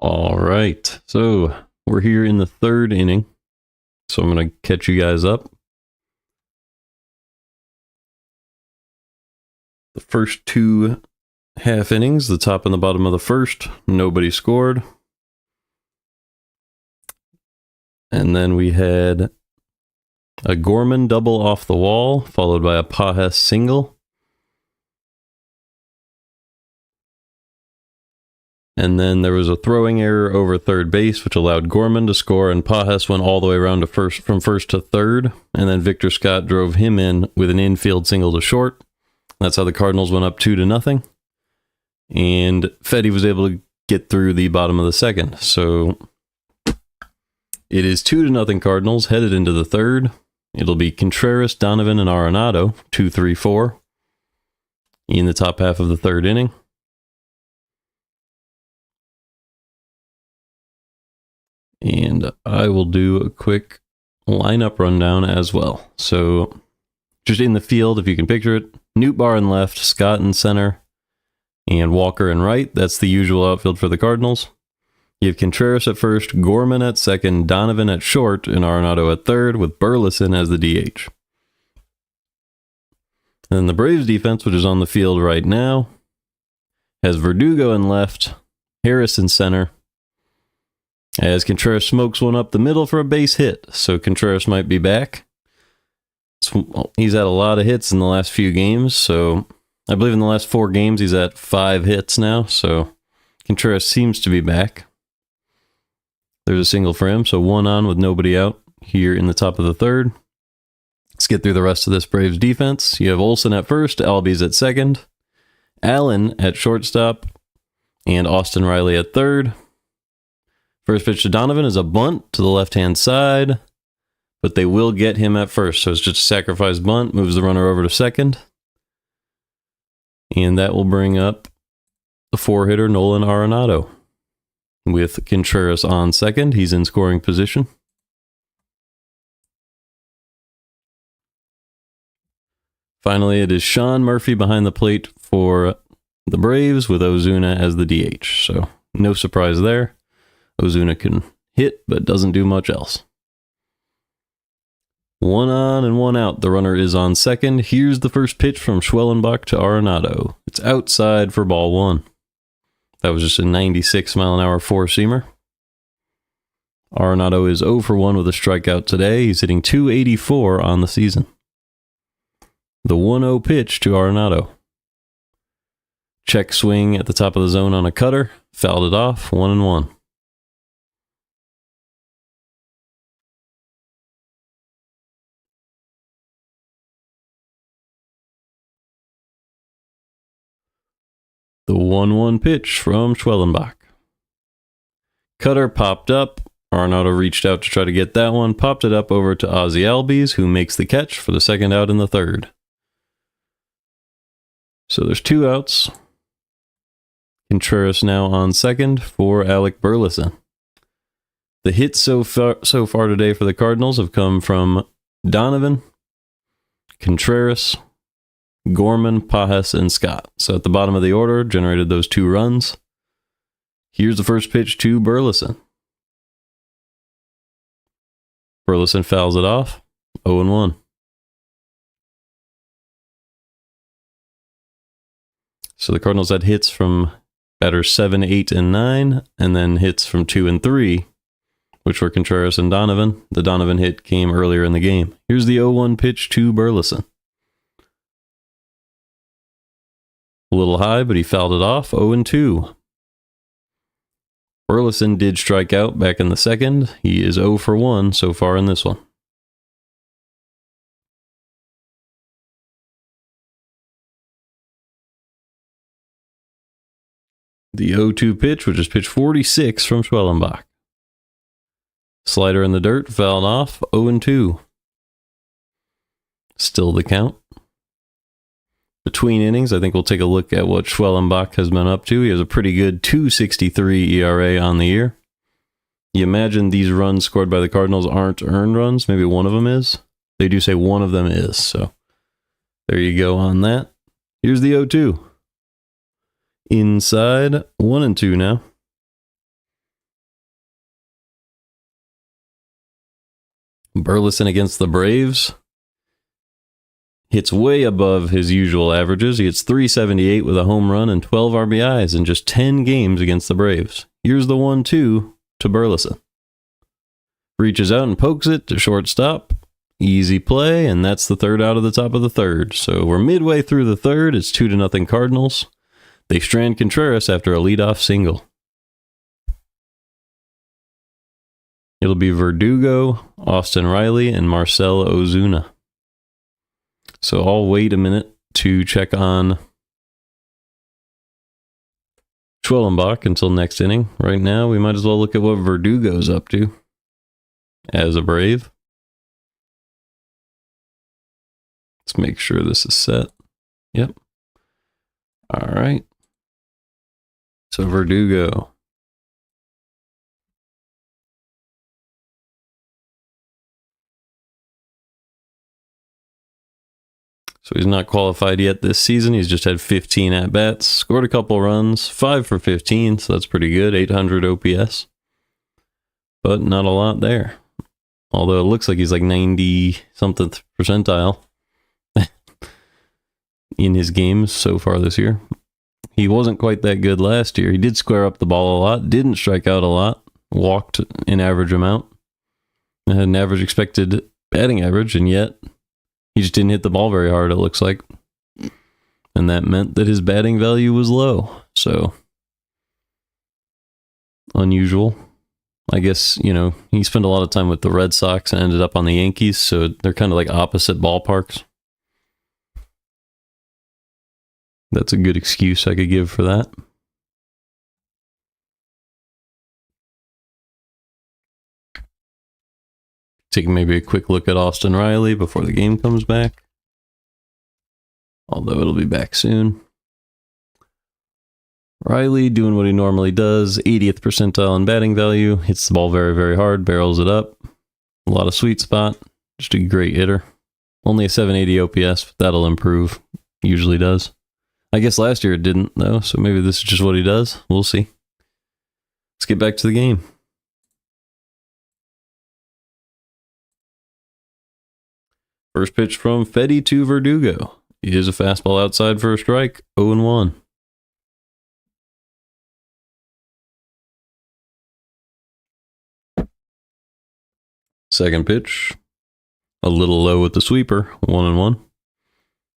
All right, so we're here in the third inning, so I'm going to catch you guys up. The first two half innings, the top and the bottom of the first, nobody scored. And then we had a Gorman double off the wall, followed by a Pajes single. And then there was a throwing error over third base, which allowed Gorman to score, and Pajes went all the way around to first, from first to third, and then Victor Scott drove him in with an infield single to short. That's how the Cardinals went up 2-0. And Fedde was able to get through the bottom of the second. So it is 2-0 Cardinals headed into the third. It'll be Contreras, Donovan, and Arenado, 2, 3, 4 in the top half of the third inning. And I will do a quick lineup rundown as well. So just in the field, if you can picture it, Nootbaar in left, Scott in center, and Walker in right. That's the usual outfield for the Cardinals. You have Contreras at first, Gorman at second, Donovan at short, and Arenado at third, with Burleson as the DH. And then the Braves defense, which is on the field right now, has Verdugo in left, Harris in center, as Contreras smokes one up the middle for a base hit. So Contreras might be back. He's had a lot of hits in the last few games. So I believe in the last 4 games, he's at 5 hits now. So Contreras seems to be back. There's a single for him. So 1 on with nobody out here in the top of the third. Let's get through the rest of this Braves defense. You have Olsen at first, Albies at second, Allen at shortstop, and Austin Riley at third. First pitch to Donovan is a bunt to the left-hand side, but they will get him at first. So it's just a sacrifice bunt, moves the runner over to second. And that will bring up the 4-hitter Nolan Arenado. With Contreras on second, he's in scoring position. Finally, it is Sean Murphy behind the plate for the Braves with Ozuna as the DH. So no surprise there. Ozuna can hit, but doesn't do much else. 1 on and 1 out. The runner is on second. Here's the first pitch from Schwellenbach to Arenado. It's outside for ball 1. That was just a 96-mile-an-hour four-seamer. Arenado is 0 for 1 with a strikeout today. He's hitting .284 on the season. The 1-0 pitch to Arenado. Check swing at the top of the zone on a cutter. Fouled it off, 1-1. The 1-1 pitch from Schwellenbach. Cutter popped up. Arenado reached out to try to get that one. Popped it up over to Ozzie Albies, who makes the catch for the second out in the third. So there's 2 outs. Contreras now on second for Alec Burleson. The hits so far today for the Cardinals have come from Donovan, Contreras, Gorman, Pajes, and Scott. So at the bottom of the order, generated those 2 runs. Here's the first pitch to Burleson. Burleson fouls it off, 0-1. So the Cardinals had hits from batters 7, 8, and 9, and then hits from 2 and 3, which were Contreras and Donovan. The Donovan hit came earlier in the game. Here's the 0-1 pitch to Burleson. A little high, but he fouled it off, 0-2. Burleson did strike out back in the second. He is 0 for 1 so far in this one. The 0-2 pitch, which is pitch 46 from Schwellenbach. Slider in the dirt, fouled off, 0-2. Still the count. Between innings, I think we'll take a look at what Schwellenbach has been up to. He has a pretty good 2.63 ERA on the year. You imagine these runs scored by the Cardinals aren't earned runs. Maybe one of them is. They do say one of them is, so there you go on that. Here's the 0-2. Inside, 1-2 now. Burleson against the Braves. Hits way above his usual averages. He hits 378 with a home run and 12 RBIs in just 10 games against the Braves. Here's the 1-2 to Burleson. Reaches out and pokes it to shortstop. Easy play, and that's the third out of the top of the third. So we're midway through the third. It's 2-0 Cardinals. They strand Contreras after a leadoff single. It'll be Verdugo, Austin Riley, and Marcell Ozuna. So I'll wait a minute to check on Schwellenbach until next inning. Right now, we might as well look at what Verdugo's up to as a Brave. Let's make sure this is set. Yep. All right. So Verdugo. So he's not qualified yet this season. He's just had 15 at-bats, scored a couple runs, 5 for 15, so that's pretty good, 800 OPS. But not a lot there. Although it looks like he's like 90-something percentile in his games so far this year. He wasn't quite that good last year. He did square up the ball a lot, didn't strike out a lot, walked an average amount, had an average expected batting average, and yet he just didn't hit the ball very hard, it looks like. And that meant that his batting value was low. So, unusual. I guess, you know, he spent a lot of time with the Red Sox and ended up on the Yankees, so they're kind of like opposite ballparks. That's a good excuse I could give for that. Taking maybe a quick look at Austin Riley before the game comes back. Although it'll be back soon. Riley doing what he normally does. 80th percentile in batting value. Hits the ball very, very hard. Barrels it up. A lot of sweet spot. Just a great hitter. Only a 780 OPS, but that'll improve. Usually does. I guess last year it didn't, though, so maybe this is just what he does. We'll see. Let's get back to the game. First pitch from Fedde to Verdugo. He is a fastball outside for a strike. 0-1. Second pitch. A little low with the sweeper. 1-1.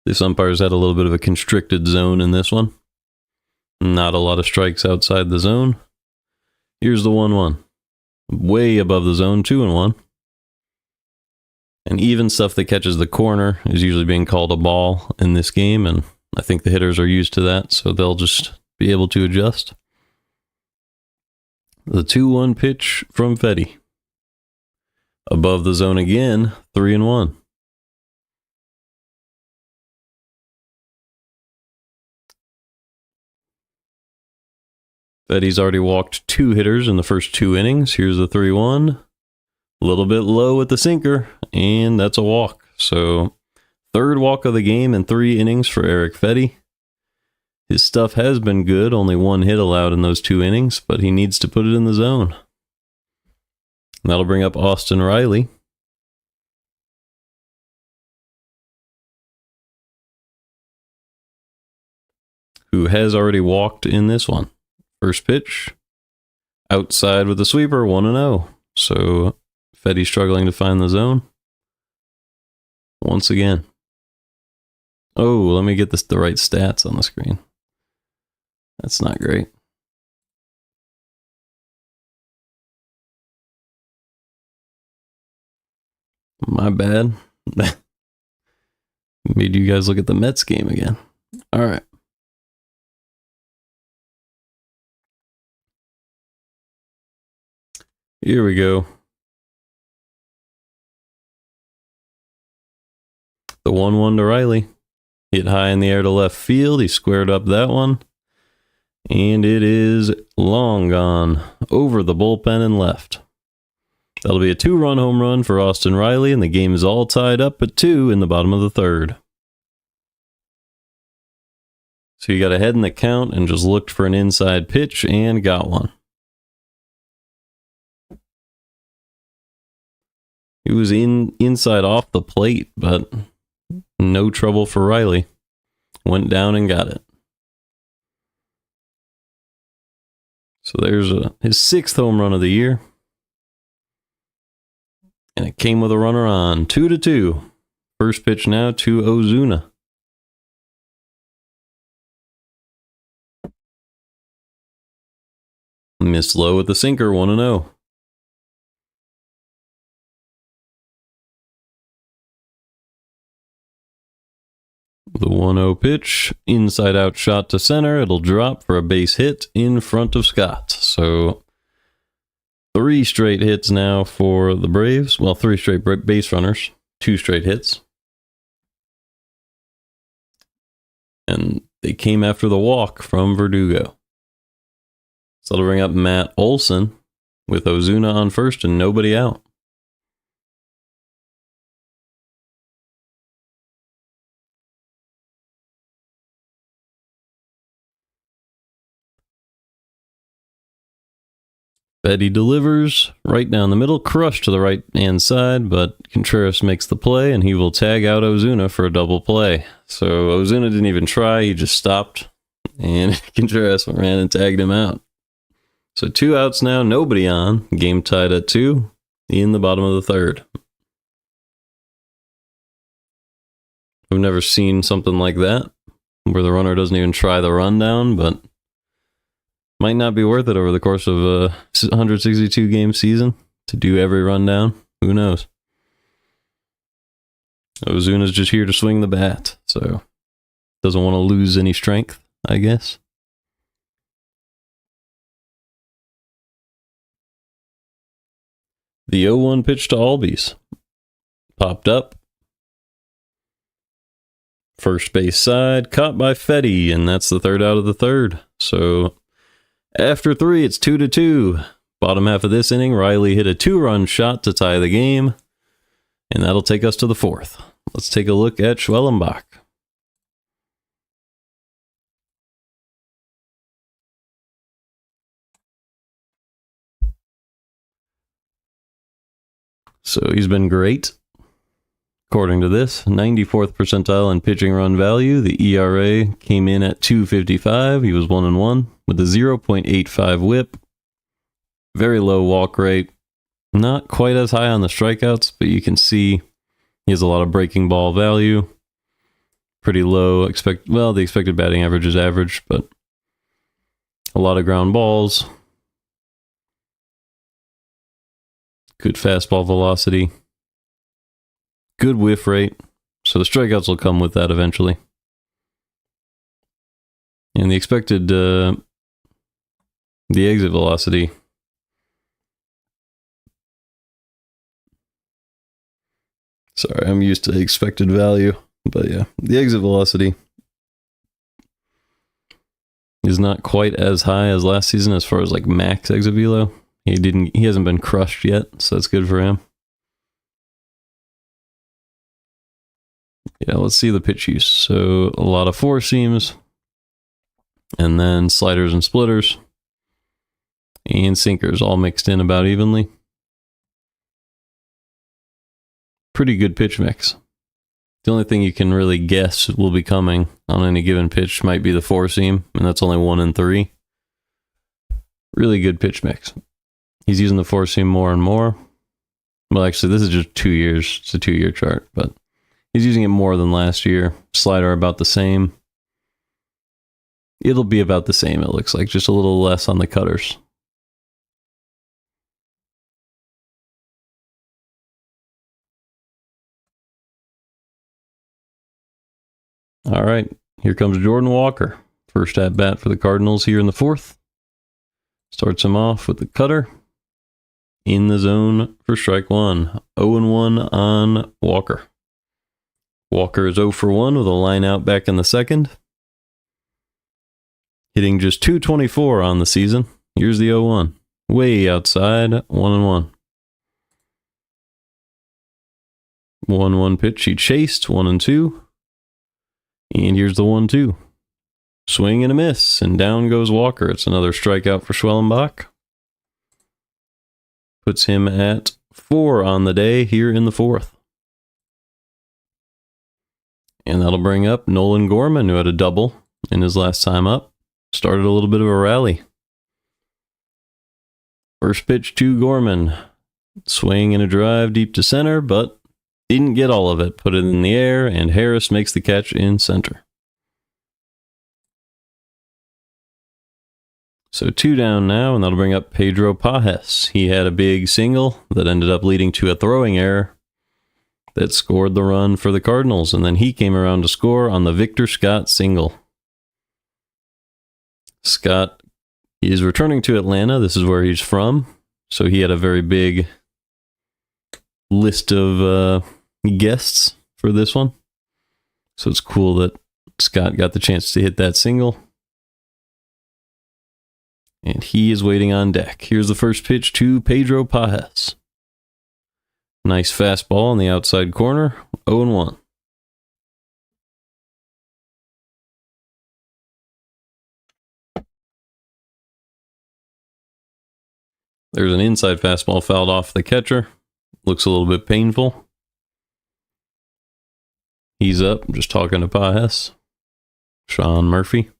This umpire's had a little bit of a constricted zone in this one. Not a lot of strikes outside the zone. Here's the 1-1. Way above the zone. 2-1. And even stuff that catches the corner is usually being called a ball in this game, and I think the hitters are used to that, so they'll just be able to adjust. The 2-1 pitch from Fedde. Above the zone again, 3-1. Fedde's already walked 2 hitters in the first 2 innings. Here's the 3-1. A little bit low with the sinker, and that's a walk. So, third walk of the game in 3 innings for Eric Fedde. His stuff has been good, only 1 hit allowed in those 2 innings, but he needs to put it in the zone. And that'll bring up Austin Riley. Who has already walked in this one. First pitch, outside with the sweeper, 1-0. So, Fedde struggling to find the zone. Once again. Oh, let me get the right stats on the screen. That's not great. My bad. Made you guys look at the Mets game again. All right. Here we go. The 1-1 to Riley. Hit high in the air to left field. He squared up that one. And it is long gone. Over the bullpen and left. That'll be a 2-run home run for Austin Riley, and the game is all tied up at 2 in the bottom of the third. So you got ahead in the count and just looked for an inside pitch and got one. It was inside off the plate, but no trouble for Riley. Went down and got it. So there's his 6th home run of the year. And it came with a runner on. 2-2. First pitch now to Ozuna. Missed low with the sinker, 1-0. The 1-0 pitch, inside out shot to center. It'll drop for a base hit in front of Scott. So 3 straight hits now for the Braves. Well, 3 straight base runners, 2 straight hits. And they came after the walk from Verdugo. So that'll bring up Matt Olson with Ozuna on first and nobody out. Fedde delivers right down the middle, crushed to the right-hand side, but Contreras makes the play, and he will tag out Ozuna for a double play. So Ozuna didn't even try, he just stopped, and Contreras ran and tagged him out. So 2 outs now, nobody on. Game tied at 2 in the bottom of the 3rd. I've never seen something like that, where the runner doesn't even try the rundown, but might not be worth it over the course of a 162 game season to do every rundown. Who knows? Ozuna's just here to swing the bat, so doesn't want to lose any strength, I guess. The 0-1 pitch to Albies. Popped up. First base side, caught by Fedde, and that's the 3rd out of the 3rd. So after 3, it's 2-2. Bottom half of this inning, Riley hit a 2-run shot to tie the game, and that'll take us to the 4th. Let's take a look at Schwellenbach. So he's been great. According to this, 94th percentile in pitching run value. The ERA came in at 2.55. He was 1-1 with a 0.85 whip. Very low walk rate. Not quite as high on the strikeouts, but you can see he has a lot of breaking ball value. Pretty low. The expected batting average is average, but a lot of ground balls. Good fastball velocity. Good whiff rate, so the strikeouts will come with that eventually. And the expected, the exit velocity. Sorry, I'm used to expected value, but yeah, the exit velocity is not quite as high as last season as far as like max exit velo. He hasn't been crushed yet, so that's good for him. Yeah, let's see the pitch use. So a lot of 4 seams, and then sliders and splitters, and sinkers all mixed in about evenly. Pretty good pitch mix. The only thing you can really guess will be coming on any given pitch might be the 4 seam, and that's only 1 in 3. Really good pitch mix. He's using the 4 seam more and more. Well, actually, this is just 2 years. It's a 2-year chart, but he's using it more than last year. Slider about the same. It'll be about the same, it looks like. Just a little less on the cutters. All right, here comes Jordan Walker. First at bat for the Cardinals here in the 4th. Starts him off with the cutter. In the zone for strike 1. 0-1 on Walker. Walker is 0 for 1 with a line out back in the 2nd. Hitting just .224 on the season. Here's the 0-1. Way outside, 1-1. 1-1 pitch he chased, 1-2. And here's the 1-2. Swing and a miss, and down goes Walker. It's another strikeout for Schwellenbach. Puts him at 4 on the day here in the 4th. And that'll bring up Nolan Gorman, who had a double in his last time up. Started a little bit of a rally. First pitch to Gorman. Swing and a drive deep to center, but didn't get all of it. Put it in the air, and Harris makes the catch in center. So 2 down now, and that'll bring up Pedro Pajes. He had a big single that ended up leading to a throwing error that scored the run for the Cardinals, and then he came around to score on the Victor Scott single. Scott is returning to Atlanta. This is where he's from, so he had a very big list of guests for this one. So it's cool that Scott got the chance to hit that single. And he is waiting on deck. Here's the first pitch to Pedro Pajes. Nice fastball on the outside corner. 0-1. There's an inside fastball fouled off the catcher. Looks a little bit painful. He's up. I'm just talking to Pajes. Sean Murphy.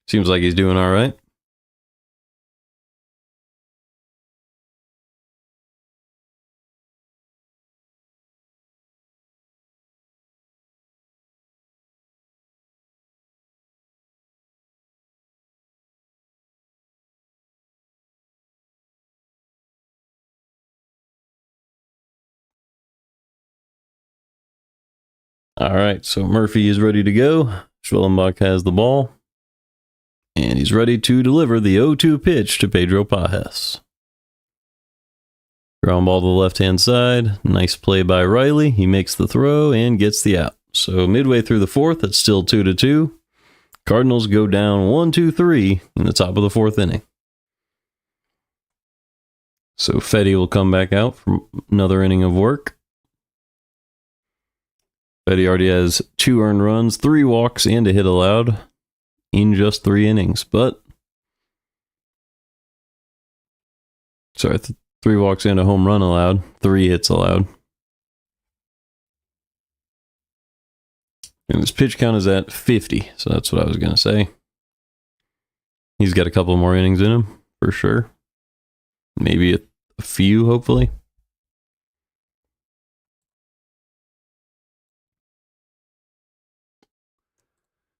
Seems like he's doing all right. All right, so Murphy is ready to go. Schwellenbach has the ball. And he's ready to deliver the 0-2 pitch to Pedro Pajes. Ground ball to the left-hand side. Nice play by Riley. He makes the throw and gets the out. So midway through the 4th, it's still 2-2. Cardinals go down 1-2-3 in the top of the 4th inning. So Fedde will come back out for another inning of work. Fedde already has 2 earned runs, 3 walks, and a hit allowed in just 3 innings. But, 3 walks and a home run allowed, 3 hits allowed. And his pitch count is at 50, so that's what I was going to say. He's got a couple more innings in him, for sure. Maybe a few, hopefully.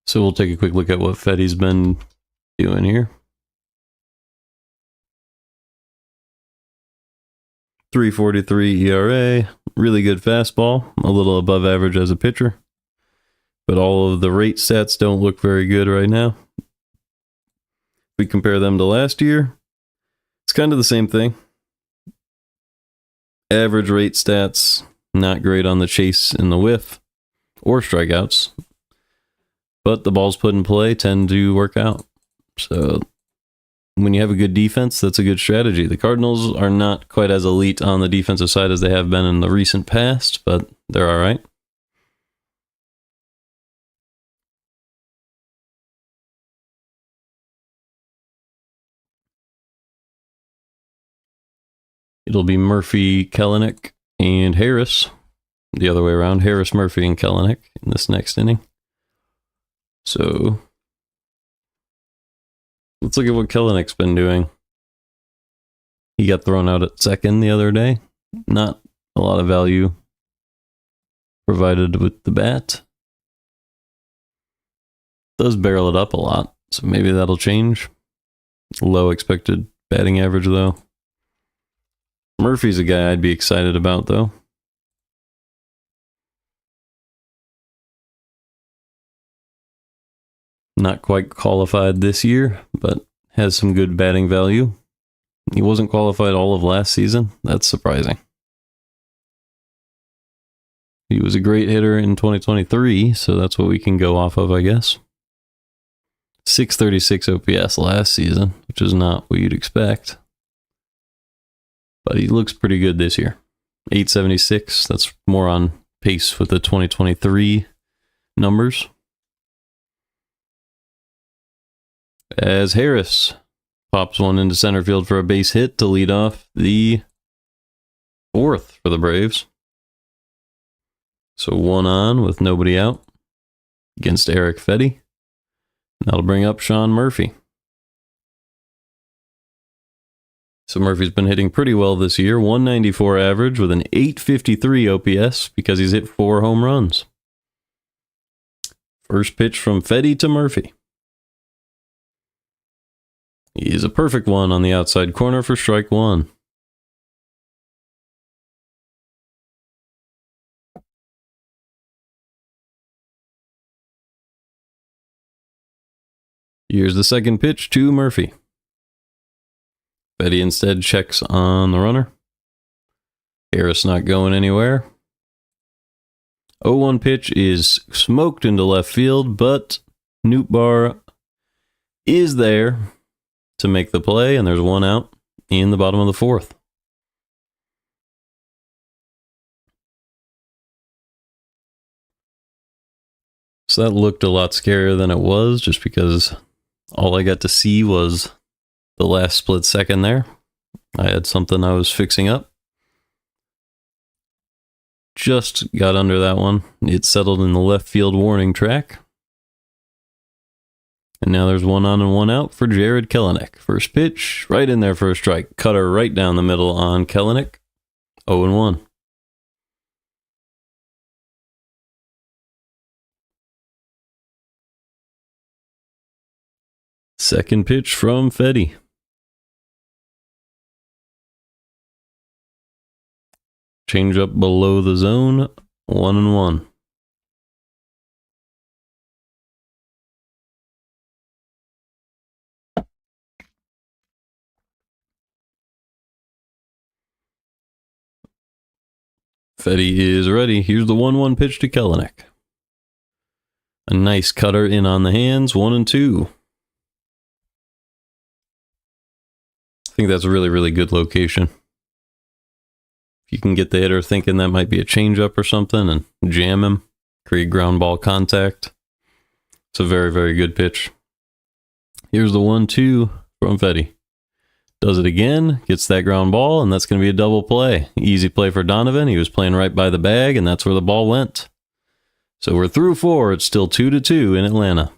So we'll take a quick look at what Fedde's been doing here. 3.43 ERA, really good fastball, a little above average as a pitcher. But all of the rate stats don't look very good right now. If we compare them to last year, it's kind of the same thing. Average rate stats, not great on the chase and the whiff or strikeouts. But the balls put in play tend to work out. So when you have a good defense, that's a good strategy. The Cardinals are not quite as elite on the defensive side as they have been in the recent past, but they're all right. It'll be Murphy, Kelenic, and Harris. The other way around, Harris, Murphy, and Kelenic in this next inning. So let's look at what Kelenic's been doing. He got thrown out at second the other day. Not a lot of value provided with the bat. Does barrel it up a lot, so maybe that'll change. Low expected batting average, though. Murphy's a guy I'd be excited about, though. Not quite qualified this year, but has some good batting value. He wasn't qualified all of last season. That's surprising. He was a great hitter in 2023, so that's what we can go off of, I guess. 636 OPS last season, which is not what you'd expect. But he looks pretty good this year. 876, that's more on pace with the 2023 numbers. As Harris pops one into center field for a base hit to lead off the 4th for the Braves. So 1 on with nobody out against Eric Fedde. That'll bring up Sean Murphy. So Murphy's been hitting pretty well this year. 194 average with an 853 OPS because he's hit 4 home runs. First pitch from Fedde to Murphy. He's a perfect one on the outside corner for strike 1. Here's the second pitch to Murphy. Fedde instead checks on the runner. Harris not going anywhere. 0-1 pitch is smoked into left field, but Nootbaar is there to make the play, and there's 1 out in the bottom of the 4th. So that looked a lot scarier than it was, just because all I got to see was the last split second there. I had something I was fixing up. Just got under that one. It settled in the left field warning track. And now there's 1 on and 1 out for Jared Kelenic. First pitch, right in there for a strike. Cutter right down the middle on Kelenic. 0-1. Second pitch from Fedde. Change up below the zone. 1-1. Fedde is ready. Here's the 1-1 pitch to Kelenic. A nice cutter in on the hands. 1-2. I think that's a really, really good location. If you can get the hitter thinking that might be a changeup or something and jam him, create ground ball contact. It's a very, very good pitch. Here's the 1-2 from Fedde. Does it again, gets that ground ball, and that's going to be a double play. Easy play for Donovan. He was playing right by the bag, and that's where the ball went. So we're through 4. It's still 2-2 in Atlanta.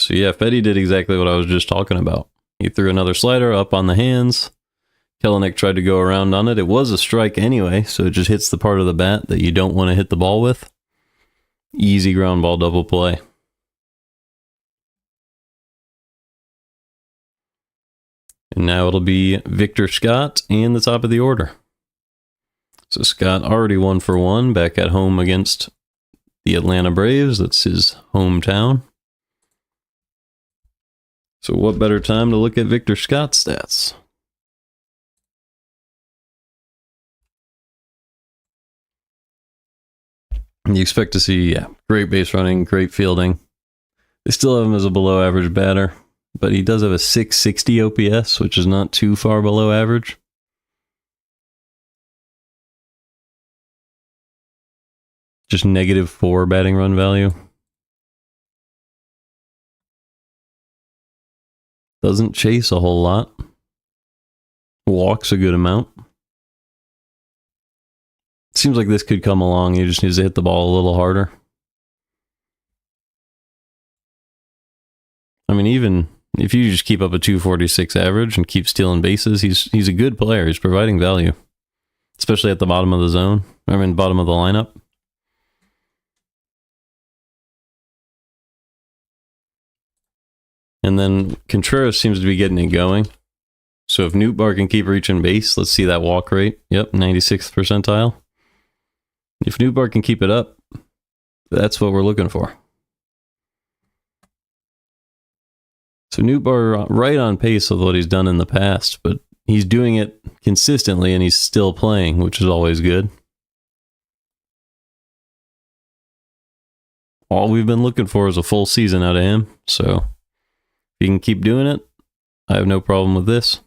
So yeah, Fedde did exactly what I was just talking about. He threw another slider up on the hands. Kelenic tried to go around on it. It was a strike anyway, so it just hits the part of the bat that you don't want to hit the ball with. Easy ground ball double play. And now it'll be Victor Scott in the top of the order. So Scott already 1 for 1 back at home against the Atlanta Braves. That's his hometown. So what better time to look at Victor Scott's stats? You expect to see, great base running, great fielding. They still have him as a below average batter, but he does have a 660 OPS, which is not too far below average. Just -4 batting run value. Doesn't chase a whole lot. Walks a good amount. Seems like this could come along. He just needs to hit the ball a little harder. I mean, even if you just keep up a 246 average and keep stealing bases, he's a good player. He's providing value, especially at the bottom of the zone. I mean, bottom of the lineup. And then Contreras seems to be getting it going. So if Nootbaar can keep reaching base, let's see that walk rate. Yep, 96th percentile. If Nootbaar can keep it up, that's what we're looking for. So Nootbaar right on pace with what he's done in the past, but he's doing it consistently and he's still playing, which is always good. All we've been looking for is a full season out of him, so if he can keep doing it, I have no problem with this.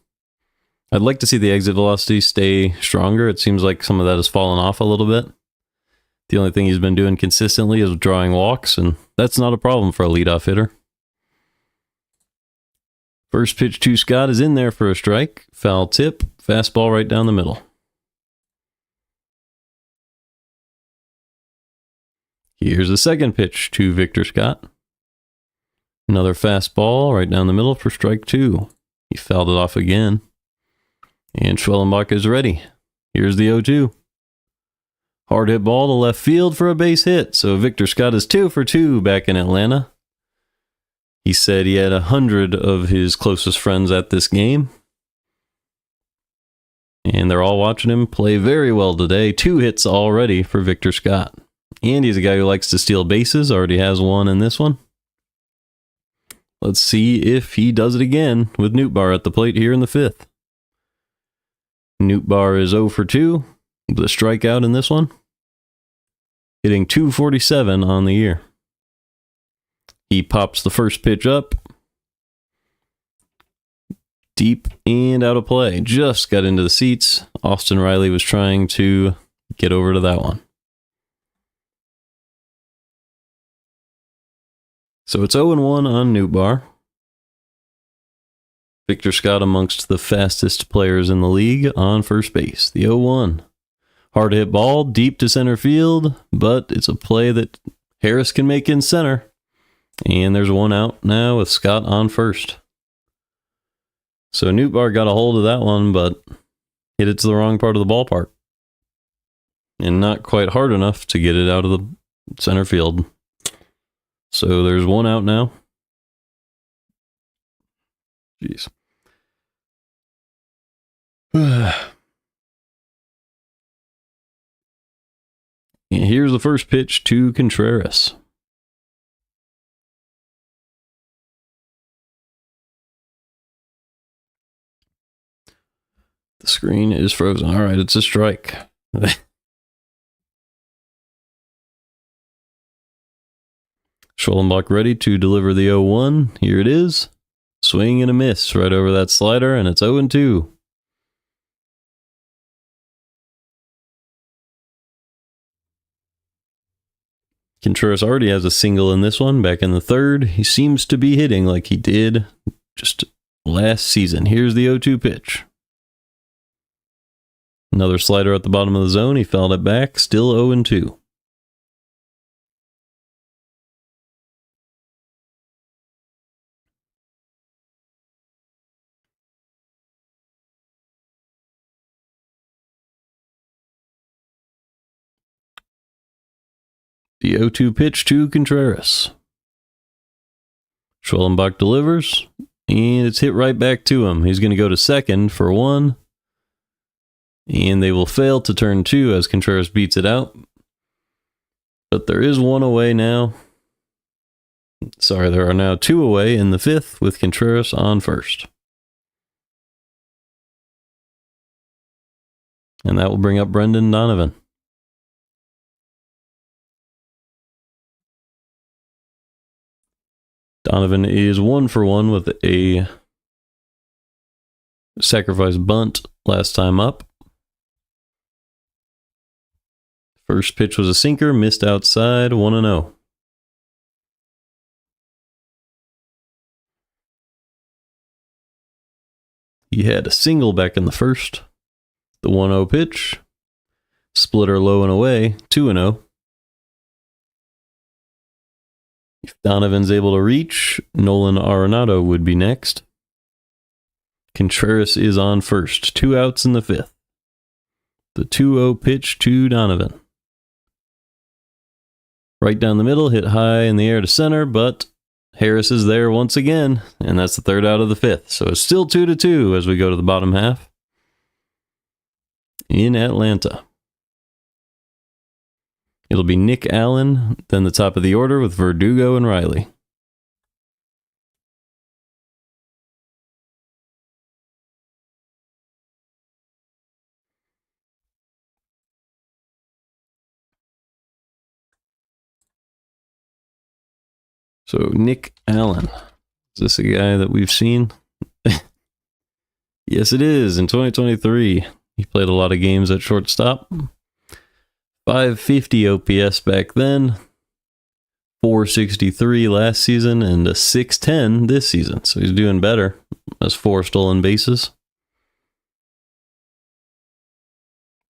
I'd like to see the exit velocity stay stronger. It seems like some of that has fallen off a little bit. The only thing he's been doing consistently is drawing walks, and that's not a problem for a leadoff hitter. First pitch to Scott is in there for a strike. Foul tip. Fastball right down the middle. Here's the second pitch to Victor Scott. Another fastball right down the middle for strike 2. He fouled it off again. And Schwellenbach is ready. Here's the 0-2. Hard hit ball to left field for a base hit. So Victor Scott is 2 for 2 back in Atlanta. He said he had 100 of his closest friends at this game. And they're all watching him play very well today. 2 hits already for Victor Scott. And he's a guy who likes to steal bases. Already has one in this one. Let's see if he does it again with Nootbaar at the plate here in the 5th. Nootbaar is 0 for 2. The strikeout in this one. Hitting .247 on the year. He pops the first pitch up. Deep and out of play. Just got into the seats. Austin Riley was trying to get over to that one. So it's 0-1 on Nootbaar. Victor Scott amongst the fastest players in the league on first base. The 0-1. Hard hit ball deep to center field, but it's a play that Harris can make in center. And there's one out now with Scott on first. So Nootbaar got a hold of that one, but hit it to the wrong part of the ballpark. And not quite hard enough to get it out of the center field. So there's one out now. Jeez. And here's the first pitch to Contreras. The screen is frozen. All right, it's a strike. Schwellenbach ready to deliver the 0-1. Here it is. Swing and a miss right over that slider, and it's 0-2. Contreras already has a single in this one, back in the 3rd. He seems to be hitting like he did just last season. Here's the 0-2 pitch. Another slider at the bottom of the zone. He fouled it back. Still 0-2. The 0-2 pitch to Contreras. Schwellenbach delivers, and it's hit right back to him. He's going to go to second for 1. And they will fail to turn 2 as Contreras beats it out. But there is 1 away now. Sorry, there are now 2 away in the 5th with Contreras on first. And that will bring up Brendan Donovan. Donovan is 1 for 1 with a sacrifice bunt last time up. First pitch was a sinker, missed outside, 1-0. He had a single back in the 1st. The 1-0 pitch. Splitter low and away, 2-0. If Donovan's able to reach, Nolan Arenado would be next. Contreras is on first. 2 outs in the 5th. The 2-0 pitch to Donovan. Right down the middle, hit high in the air to center, but Harris is there once again, and that's the 3rd out of the 5th. So it's still 2-2 as we go to the bottom half in Atlanta. It'll be Nick Allen, then the top of the order with Verdugo and Riley. So Nick Allen, is this a guy that we've seen? Yes, it is. In 2023, he played a lot of games at shortstop. 550 OPS back then, 463 last season, and a 610 this season. So he's doing better. That's 4 stolen bases.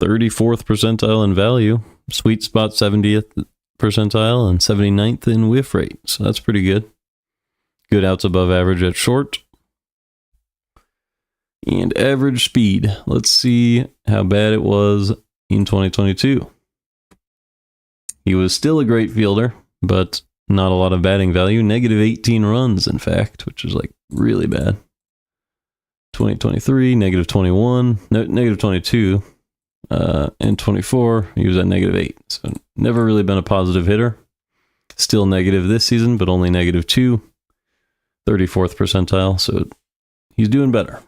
34th percentile in value. Sweet spot 70th percentile and 79th in whiff rate. So that's pretty good. Good outs above average at short. And average speed. Let's see how bad it was in 2022. He was still a great fielder, but not a lot of batting value. Negative 18 runs, in fact, which is like really bad. 2023, negative 21, negative 22, and 24, he was at negative 8. So never really been a positive hitter. Still negative this season, but only negative 2. 34th percentile, so he's doing better.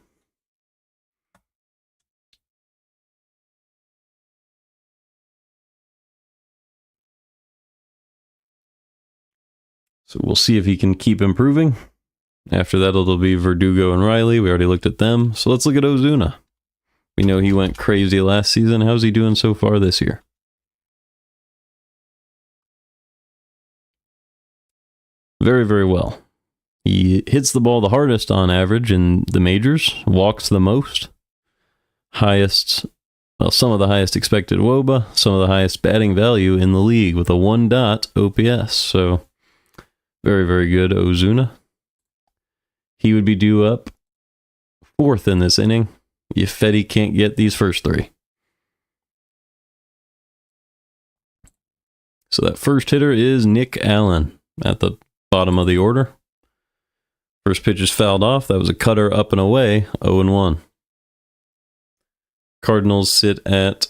So we'll see if he can keep improving. After that, it'll be Verdugo and Riley. We already looked at them. So let's look at Ozuna. We know he went crazy last season. How's he doing so far this year? Very, very well. He hits the ball the hardest on average in the majors, walks the most. Highest, well, some of the highest expected WOBA, some of the highest batting value in the league with a 1 OPS. So very, very good Ozuna. He would be due up 4th in this inning if Fedde can't get these first 3. So that first hitter is Nick Allen at the bottom of the order. First pitch is fouled off. That was a cutter up and away, 0-1. Cardinals sit at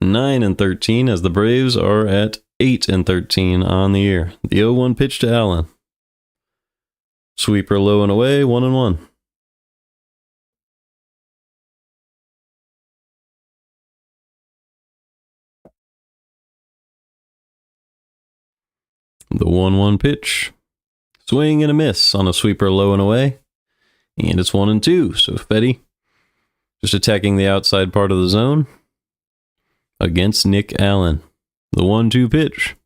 9-13 as the Braves are at 8-13 on the year. The 0-1 pitch to Allen. Sweeper low and away, 1-1. The 1-1 pitch. Swing and a miss on a sweeper low and away. And it's 1-2. So Fedde just attacking the outside part of the zone against Nick Allen. The 1-2 pitch.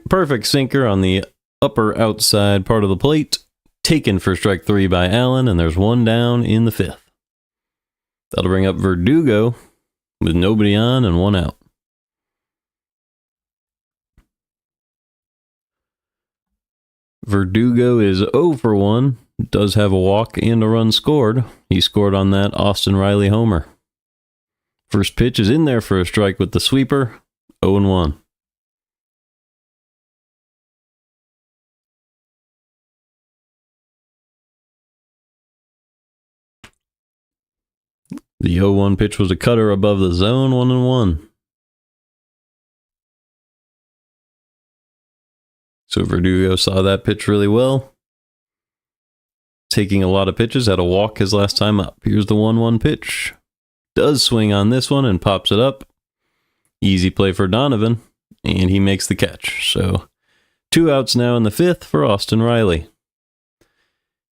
Perfect sinker on the upper outside part of the plate. Taken for strike 3 by Allen, and there's 1 down in the 5th. That'll bring up Verdugo with nobody on and 1 out. Verdugo is 0 for 1. Does have a walk and a run scored. He scored on that Austin Riley homer. First pitch is in there for a strike with the sweeper. 0-1. The 0-1 pitch was a cutter above the zone, 1-1. So Verdugo saw that pitch really well. Taking a lot of pitches, had a walk his last time up. Here's the 1-1 pitch. Does swing on this one and pops it up. Easy play for Donovan, and he makes the catch. So 2 outs now in the 5th for Austin Riley.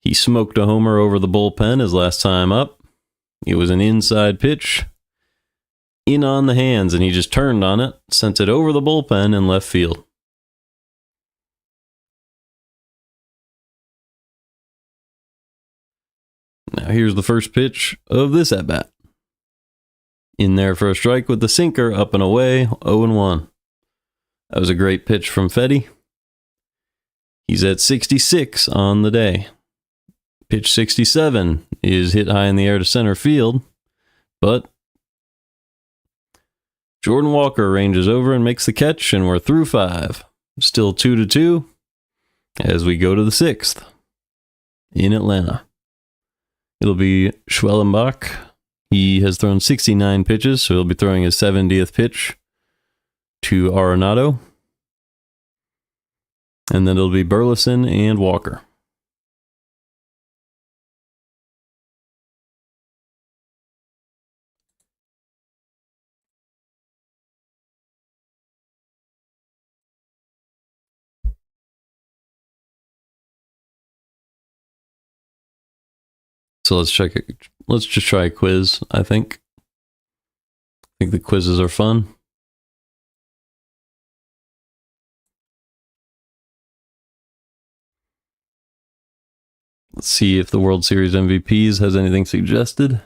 He smoked a homer over the bullpen his last time up. It was an inside pitch. In on the hands, and he just turned on it, sent it over the bullpen in left field. Now here's the first pitch of this at-bat. In there for a strike with the sinker, up and away, 0-1. That was a great pitch from Fedde. He's at 66 on the day. Pitch 67 is hit high in the air to center field, but Jordan Walker ranges over and makes the catch, and we're through 5. Still 2-2 as we go to the 6th in Atlanta. It'll be Schwellenbach. He has thrown 69 pitches, so he'll be throwing his 70th pitch to Arenado. And then it'll be Burleson and Walker. So let's check it. Let's just try a quiz, I think. I think the quizzes are fun. Let's see if the World Series MVPs has anything suggested.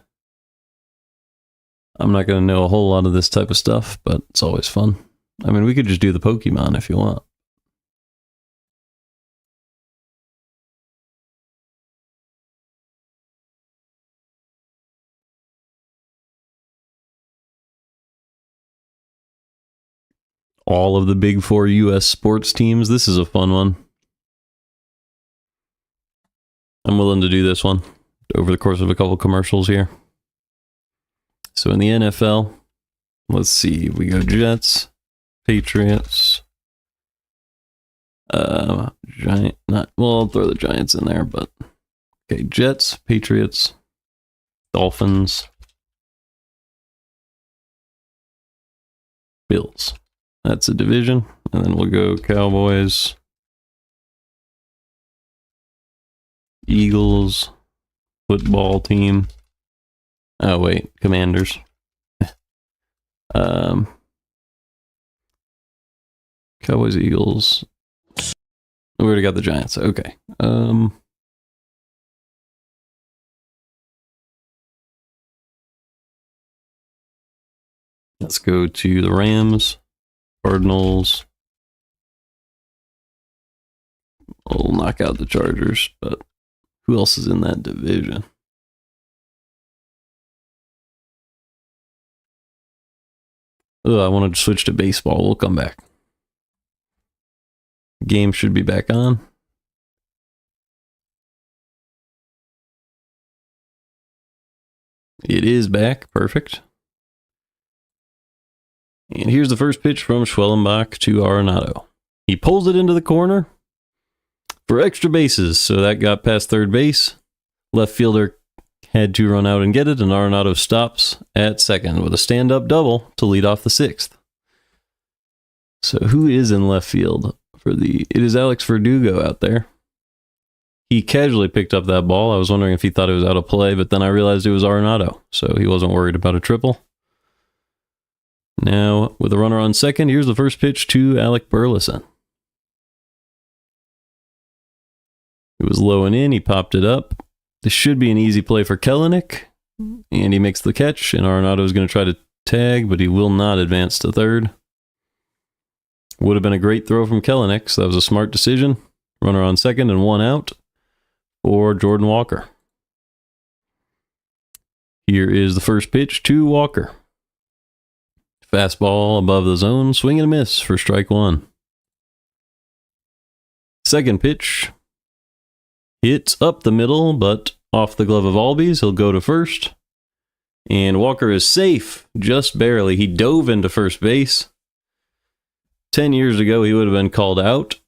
I'm not going to know a whole lot of this type of stuff, but it's always fun. I mean, we could just do the Pokemon if you want. All of the big four U.S. sports teams. This is a fun one. I'm willing to do this one over the course of a couple commercials here. So in the NFL, let's see. We go Jets, Patriots, I'll throw the Giants in there, but okay, Jets, Patriots, Dolphins, Bills. That's a division. And then we'll go Cowboys, Eagles, football team. Oh, wait, Commanders. Cowboys, Eagles. We already got the Giants. Okay. Let's go to the Rams, Cardinals. We'll knock out the Chargers, but who else is in that division? I wanted to switch to baseball. We'll come back. Game should be back on. It is back. Perfect. And here's the first pitch from Schwellenbach to Arenado. He pulls it into the corner for extra bases, so that got past third base. Left fielder had to run out and get it, and Arenado stops at second with a stand-up double to lead off the sixth. So who is in left field for the... It is Alex Verdugo out there. He casually picked up that ball. I was wondering if he thought it was out of play, but then I realized it was Arenado, so he wasn't worried about a triple. Now, with a runner on second, here's the first pitch to Alec Burleson. It was low and in. He popped it up. This should be an easy play for Kelenic, and he makes the catch, and Arenado is going to try to tag, but he will not advance to third. Would have been a great throw from Kelenic, so that was a smart decision. Runner on second and one out for Jordan Walker. Here is the first pitch to Walker. Fastball above the zone, swing and a miss for strike one. Second pitch. Hits up the middle, but off the glove of Albies. He'll go to first. And Walker is safe, just barely. He dove into first base. 10 years ago, he would have been called out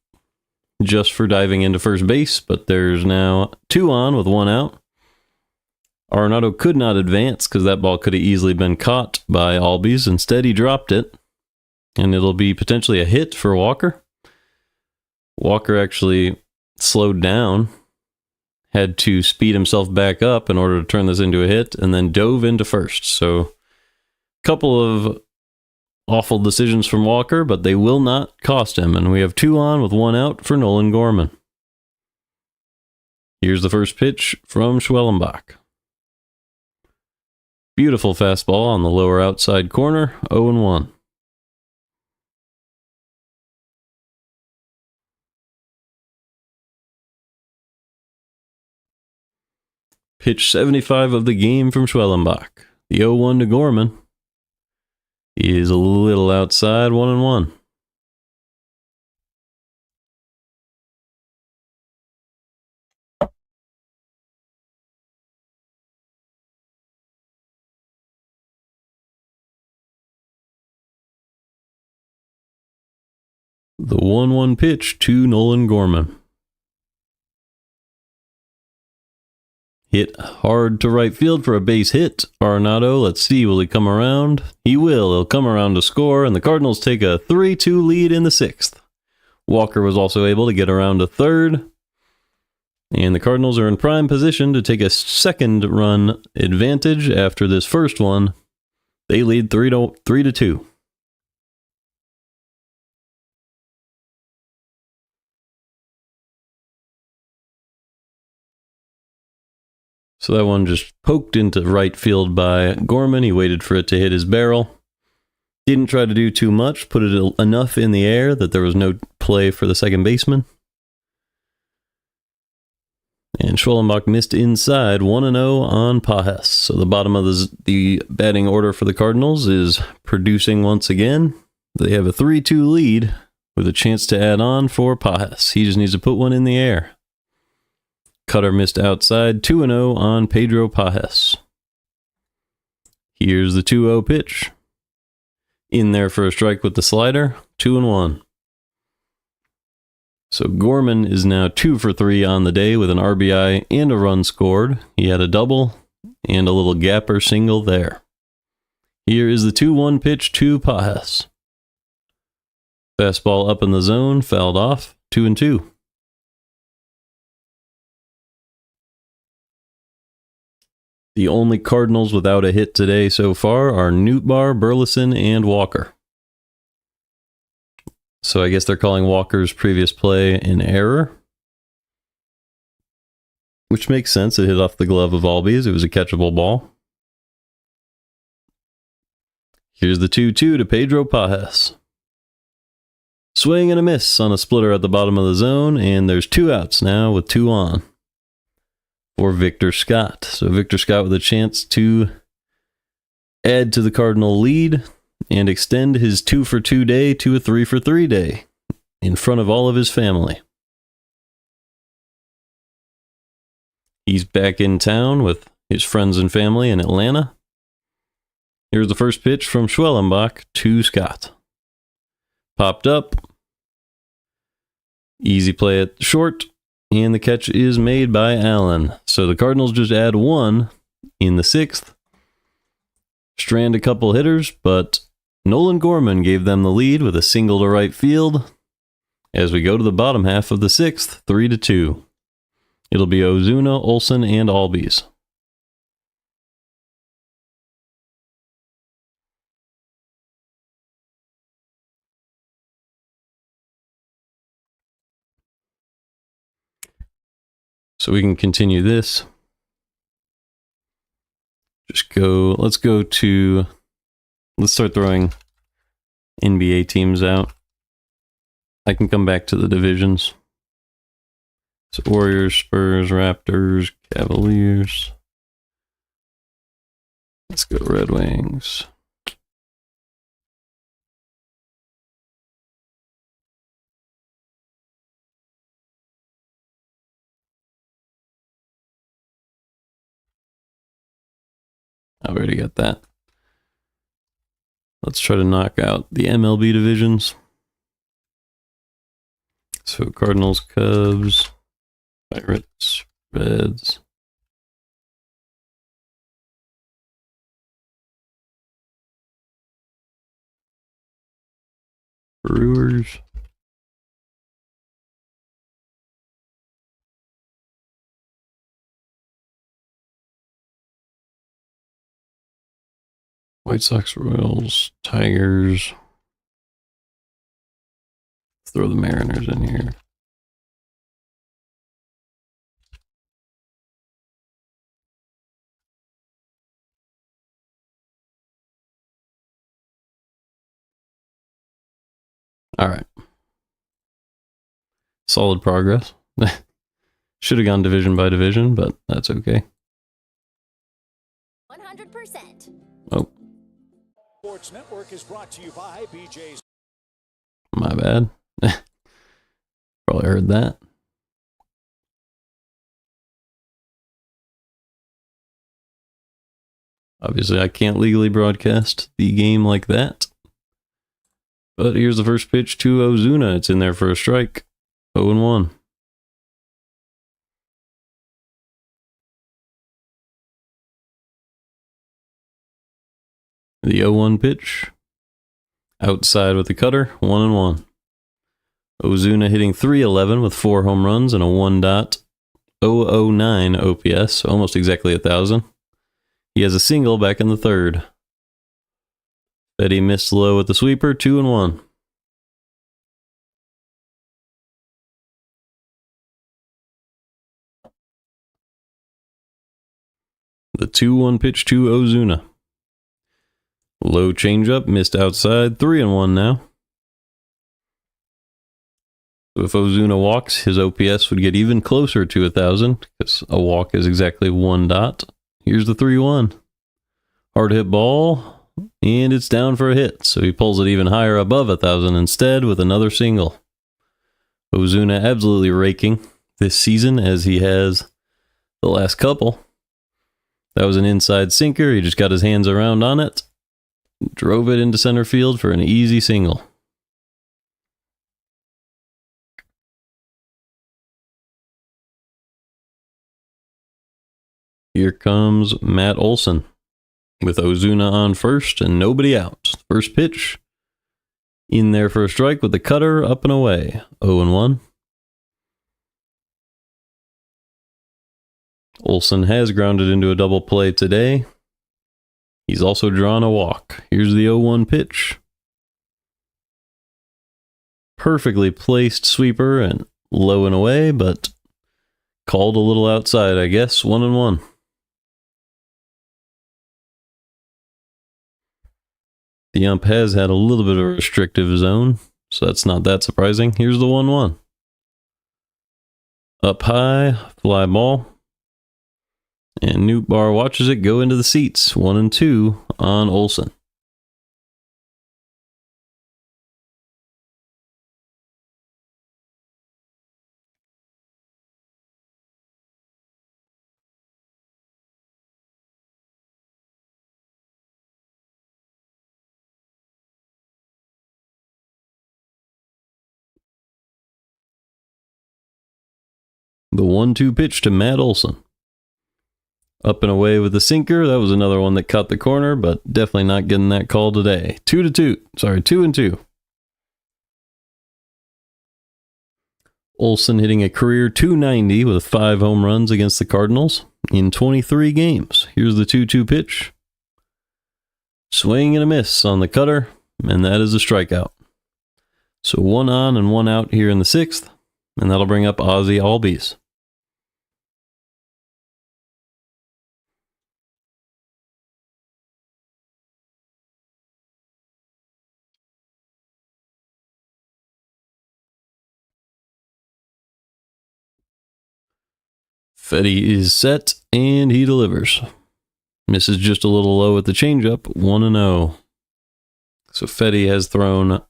just for diving into first base, but there's now two on with one out. Arenado could not advance because that ball could have easily been caught by Albies. Instead, he dropped it, and it'll be potentially a hit for Walker. Walker actually slowed down, had to speed himself back up in order to turn this into a hit, and then dove into first. So, a couple of awful decisions from Walker, but they will not cost him, and we have two on with one out for Nolan Gorman. Here's the first pitch from Schwellenbach. Beautiful fastball on the lower outside corner, 0-1. Pitch 75 of the game from Schwellenbach. The 0-1 to Gorman is a little outside, 1-1. The 1-1 pitch to Nolan Gorman. Hit hard to right field for a base hit. Arenado, let's see, will he come around? He will. He'll come around to score, and the Cardinals take a 3-2 lead in the sixth. Walker was also able to get around to third, and the Cardinals are in prime position to take a second run advantage after this first one. They lead 3-2. So that one just poked into right field by Gorman. He waited for it to hit his barrel. Didn't try to do too much, put it enough in the air that there was no play for the second baseman. And Schwellenbach missed inside, 1-0 on Pajes. So the bottom of the batting order for the Cardinals is producing once again. They have a 3-2 lead with a chance to add on for Pajes. He just needs to put one in the air. Cutter missed outside, 2-0 on Pedro Pajes. Here's the 2-0 pitch. In there for a strike with the slider, 2-1. So Gorman is now 2 for 3 on the day with an RBI and a run scored. He had a double and a little gapper single there. Here is the 2-1 pitch to Pajes. Fastball up in the zone, fouled off, 2-2. The only Cardinals without a hit today so far are Nootbaar, Burleson, and Walker. So I guess they're calling Walker's previous play an error, which makes sense. It hit off the glove of Albies. It was a catchable ball. Here's the 2-2 to Pedro Pajes. Swing and a miss on a splitter at the bottom of the zone, and there's 2 outs now with 2 on for Victor Scott. So Victor Scott with a chance to add to the Cardinal lead and extend his 2 for 2 day to a 3 for 3 day in front of all of his family. He's back in town with his friends and family in Atlanta. Here's the first pitch from Schwellenbach to Scott. Popped up. Easy play at short, and the catch is made by Allen. So the Cardinals just add 1 in the 6th. Strand a couple hitters, but Nolan Gorman gave them the lead with a single to right field as we go to the bottom half of the 6th, 3-2. It'll be Ozuna, Olsen, and Albies. So we can continue this. Let's start throwing NBA teams out. I can come back to the divisions. So Warriors, Spurs, Raptors, Cavaliers. Let's go Red Wings. I've already got that. Let's try to knock out the MLB divisions. So Cardinals, Cubs, Pirates, Reds. Brewers. White Sox, Royals, Tigers. Throw the Mariners in here. All right. Solid progress. Should have gone division by division, but that's okay. 100%. Oh. Sports Network is brought to you by BJ's. My bad. Probably heard that. Obviously, I can't legally broadcast the game like that. But here's the first pitch to Ozuna. It's in there for a strike. 0-1. The 0-1 pitch. Outside with the cutter. 1-1. Ozuna hitting .311 with 4 home runs and a 1.009 OPS, almost exactly 1,000. He has a single back in the 3rd. Fedde missed low with the sweeper, 2-1. with a 2-1 pitch to Ozuna. Low changeup, missed outside, 3-1 now. So if Ozuna walks, his OPS would get even closer to 1,000, because a walk is exactly 1 dot. Here's the 3-1. Hard hit ball, and it's down for a hit, so he pulls it even higher above 1,000 instead with another single. Ozuna absolutely raking this season as he has the last couple. That was an inside sinker. He just got his hands around on it, drove it into center field for an easy single. Here comes Matt Olson with Ozuna on first and nobody out. First pitch, in there for a strike with the cutter, up and away. 0-1. Olson has grounded into a double play today. He's also drawn a walk. Here's the 0-1 pitch. Perfectly placed sweeper and low and away, but called a little outside, I guess. 1-1. The ump has had a little bit of a restrictive zone, so that's not that surprising. Here's the 1-1. Up high, fly ball. And Nootbaar watches it go into the seats. 1-2 on Olson. The 1-2 pitch to Matt Olson. Up and away with the sinker. That was another one that caught the corner, but definitely not getting that call today. 2-2. Sorry, 2-2. Olson hitting a career .290 with 5 home runs against the Cardinals in 23 games. Here's the 2-2 pitch. Swing and a miss on the cutter, and that is a strikeout. So 1 on and 1 out here in the 6th, and that'll bring up Ozzie Albies. Fedde is set, and he delivers. Misses just a little low at the changeup, 1-0. So Fedde has thrown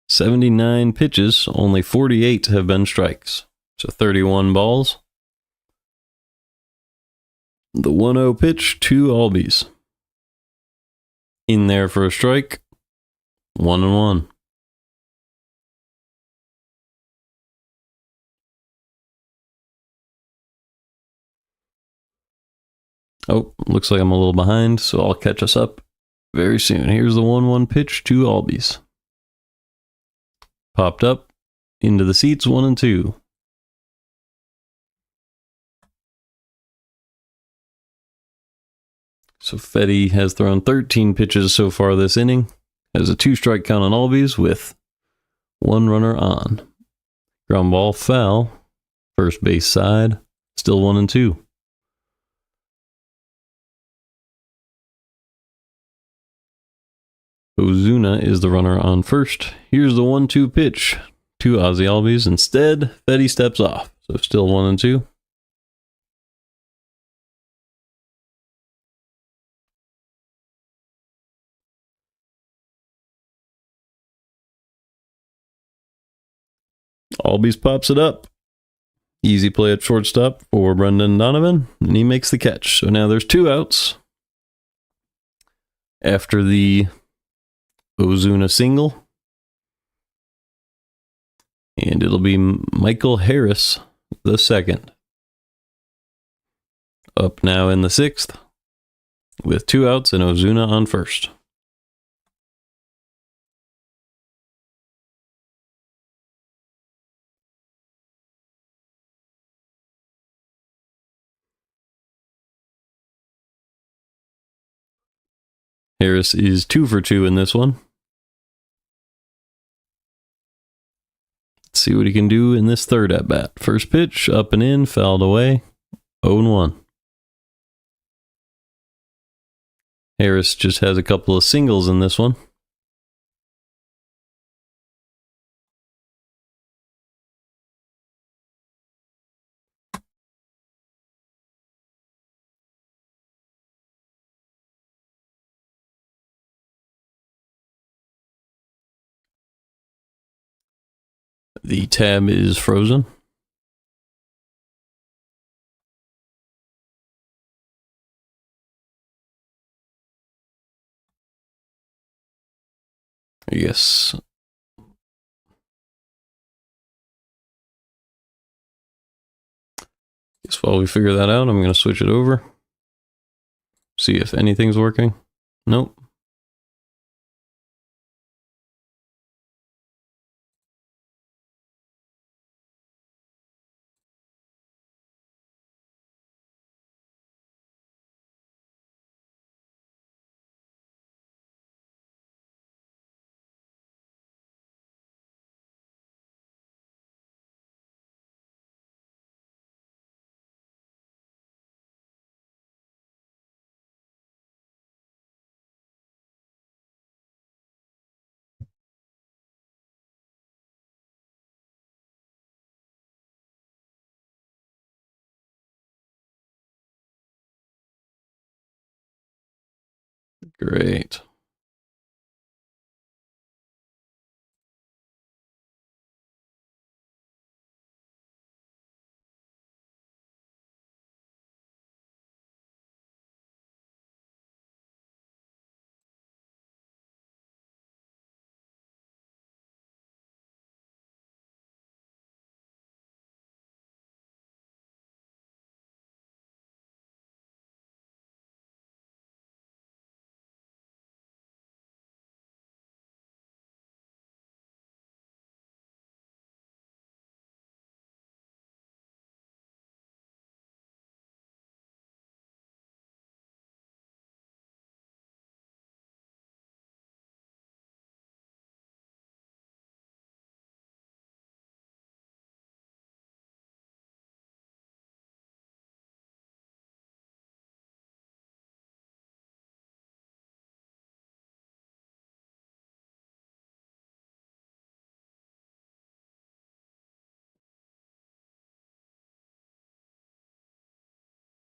79 pitches, only 48 have been strikes. So 31 balls. The 1-0 pitch to Albies. In there for a strike, 1-1. Oh, looks like I'm a little behind, so I'll catch us up very soon. Here's the 1-1 pitch to Albies. Popped up into the seats, 1-2. So Fedde has thrown 13 pitches so far this inning. Has a 2-strike count on Albies with 1 runner on. Ground ball foul. First base side. Still 1-2. Ozuna is the runner on first. Here's the 1-2 pitch to Ozzie Albies. Instead, Fedde steps off. So still 1-2. Albies pops it up. Easy play at shortstop for Brendan Donovan, and he makes the catch. So now there's 2 outs after the Ozuna single. And it'll be Michael Harris the second. Up now in the 6th with 2 outs and Ozuna on first. Harris is 2 for 2 in this one. Let's see what he can do in this third at bat. First pitch, up and in, fouled away. 0-1. Harris just has a couple of singles in this one. The tab is frozen. Yes. Guess while we figure that out, I'm going to switch it over. See if anything's working. Nope. Great.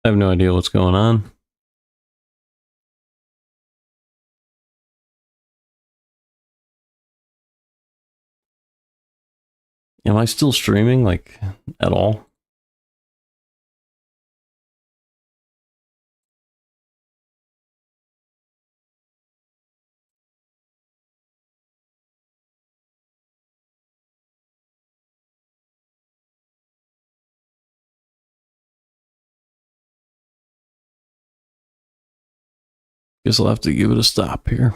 I have no idea what's going on. Am I still streaming, like, at all? Guess I'll have to give it a stop here.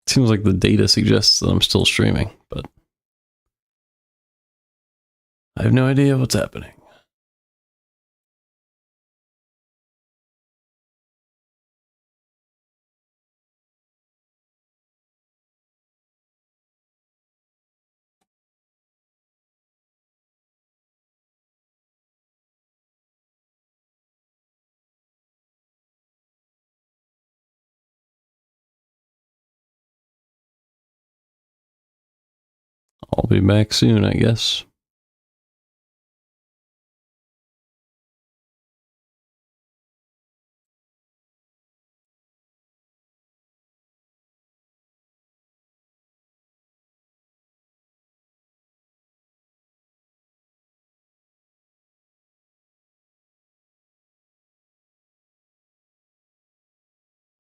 Seems like the data suggests that I'm still streaming, but I have no idea what's happening. I'll be back soon, I guess.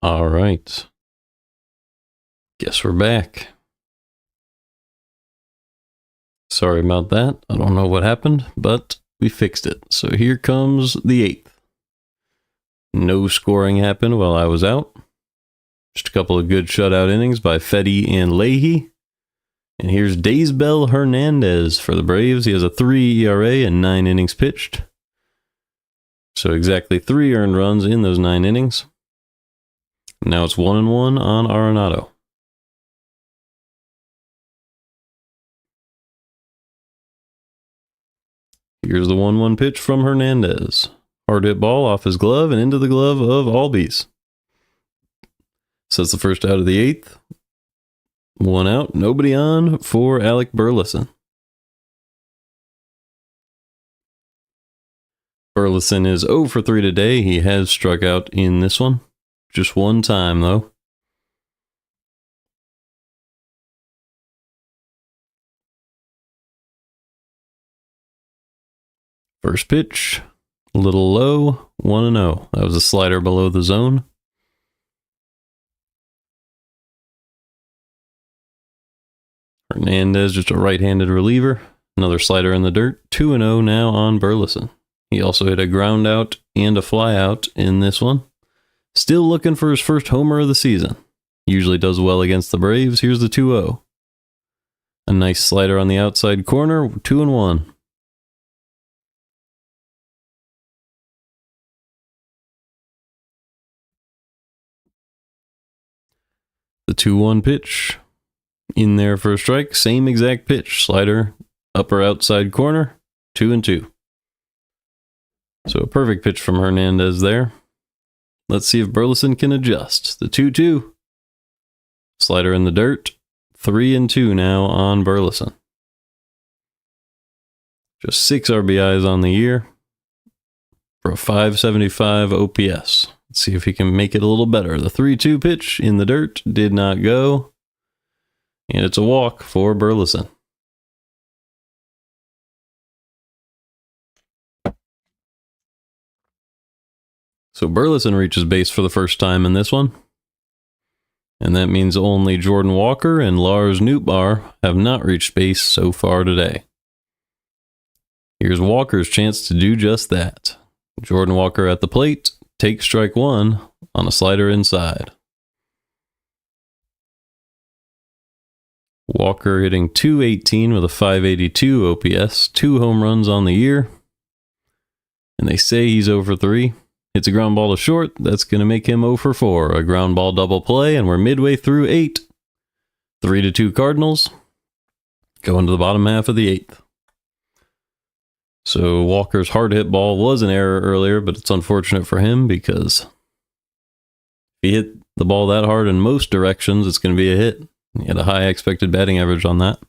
All right. Guess we're back. Sorry about that. I don't know what happened, but we fixed it. So here comes the 8th. No scoring happened while I was out. Just a couple of good shutout innings by Fedde and Leahy. And here's Daysbel Hernandez for the Braves. He has a 3 ERA and 9 innings pitched. So exactly 3 earned runs in those 9 innings. Now it's 1-1 on Arenado. Here's the 1-1 pitch from Hernandez. Hard hit ball off his glove and into the glove of Albies. So that's the first out of the 8th. 1 out, nobody on for Alec Burleson. Burleson is 0 for 3 today. He has struck out in this one. Just one time, though. First pitch, a little low, 1-0. That was a slider below the zone. Hernandez, just a right-handed reliever. Another slider in the dirt. 2-0 now on Burleson. He also hit a ground out and a fly out in this one. Still looking for his first homer of the season. Usually does well against the Braves. Here's the 2-0. A nice slider on the outside corner. 2-1. The 2-1 pitch. In there for a strike. Same exact pitch. Slider, upper outside corner. 2-2. So a perfect pitch from Hernandez there. Let's see if Burleson can adjust. The 2-2. Slider in the dirt. 3-2 now on Burleson. Just 6 RBIs on the year for a 575 OPS. Let's see if he can make it a little better. The 3-2 pitch in the dirt did not go. And it's a walk for Burleson. So Burleson reaches base for the first time in this one. And that means only Jordan Walker and Lars Nootbaar have not reached base so far today. Here's Walker's chance to do just that. Jordan Walker at the plate, takes strike 1 on a slider inside. Walker hitting .218 with a 582 OPS, 2 home runs on the year. And they say he's 0 for 3. Hits a ground ball to short. That's going to make him 0 for 4. A ground ball double play, and we're midway through 8. 3-2 Cardinals. Going to the bottom half of the 8th. So Walker's hard hit ball was an error earlier, but it's unfortunate for him because if he hit the ball that hard in most directions, it's going to be a hit. He had a high expected batting average on that.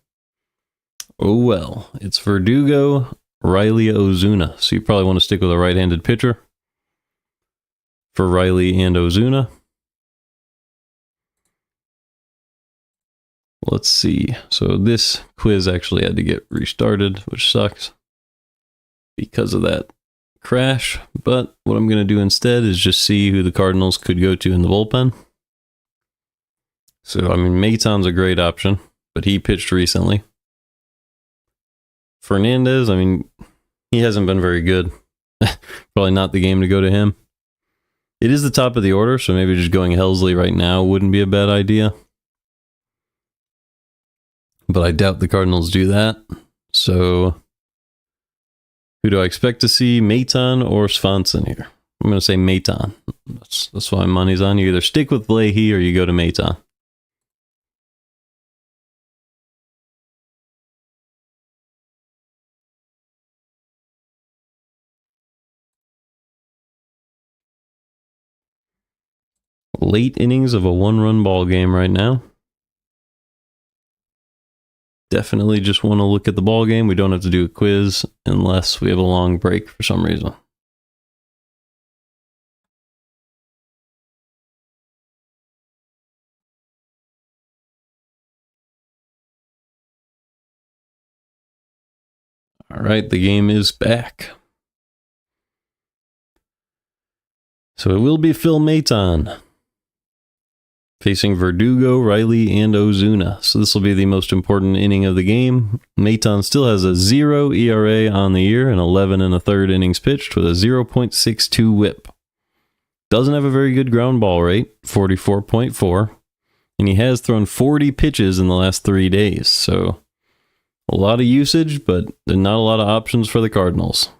Oh well. It's Verdugo, Riley Ozuna. So you probably want to stick with a right-handed pitcher for Riley and Ozuna. Let's see. So this quiz actually had to get restarted, which sucks because of that crash. But what I'm going to do instead is just see who the Cardinals could go to in the bullpen. So, I mean, Maton's a great option, but he pitched recently. Fernandez, I mean, he hasn't been very good. Probably not the game to go to him. It is the top of the order, so maybe just going Helsley right now wouldn't be a bad idea. But I doubt the Cardinals do that. So, who do I expect to see? Maton or Swanson here? I'm going to say Maton. That's why money's on. You either stick with Leahy or you go to Maton. Late innings of a 1-run ball game right now. Definitely just want to look at the ball game. We don't have to do a quiz unless we have a long break for some reason. All right, the game is back. So it will be Phil Maton facing Verdugo, Riley, and Ozuna. So this will be the most important inning of the game. Maton still has a 0 ERA on the year and 11 1/3 innings pitched with a 0.62 whip. Doesn't have a very good ground ball rate, 44.4. And he has thrown 40 pitches in the last 3 days. So a lot of usage, but not a lot of options for the Cardinals.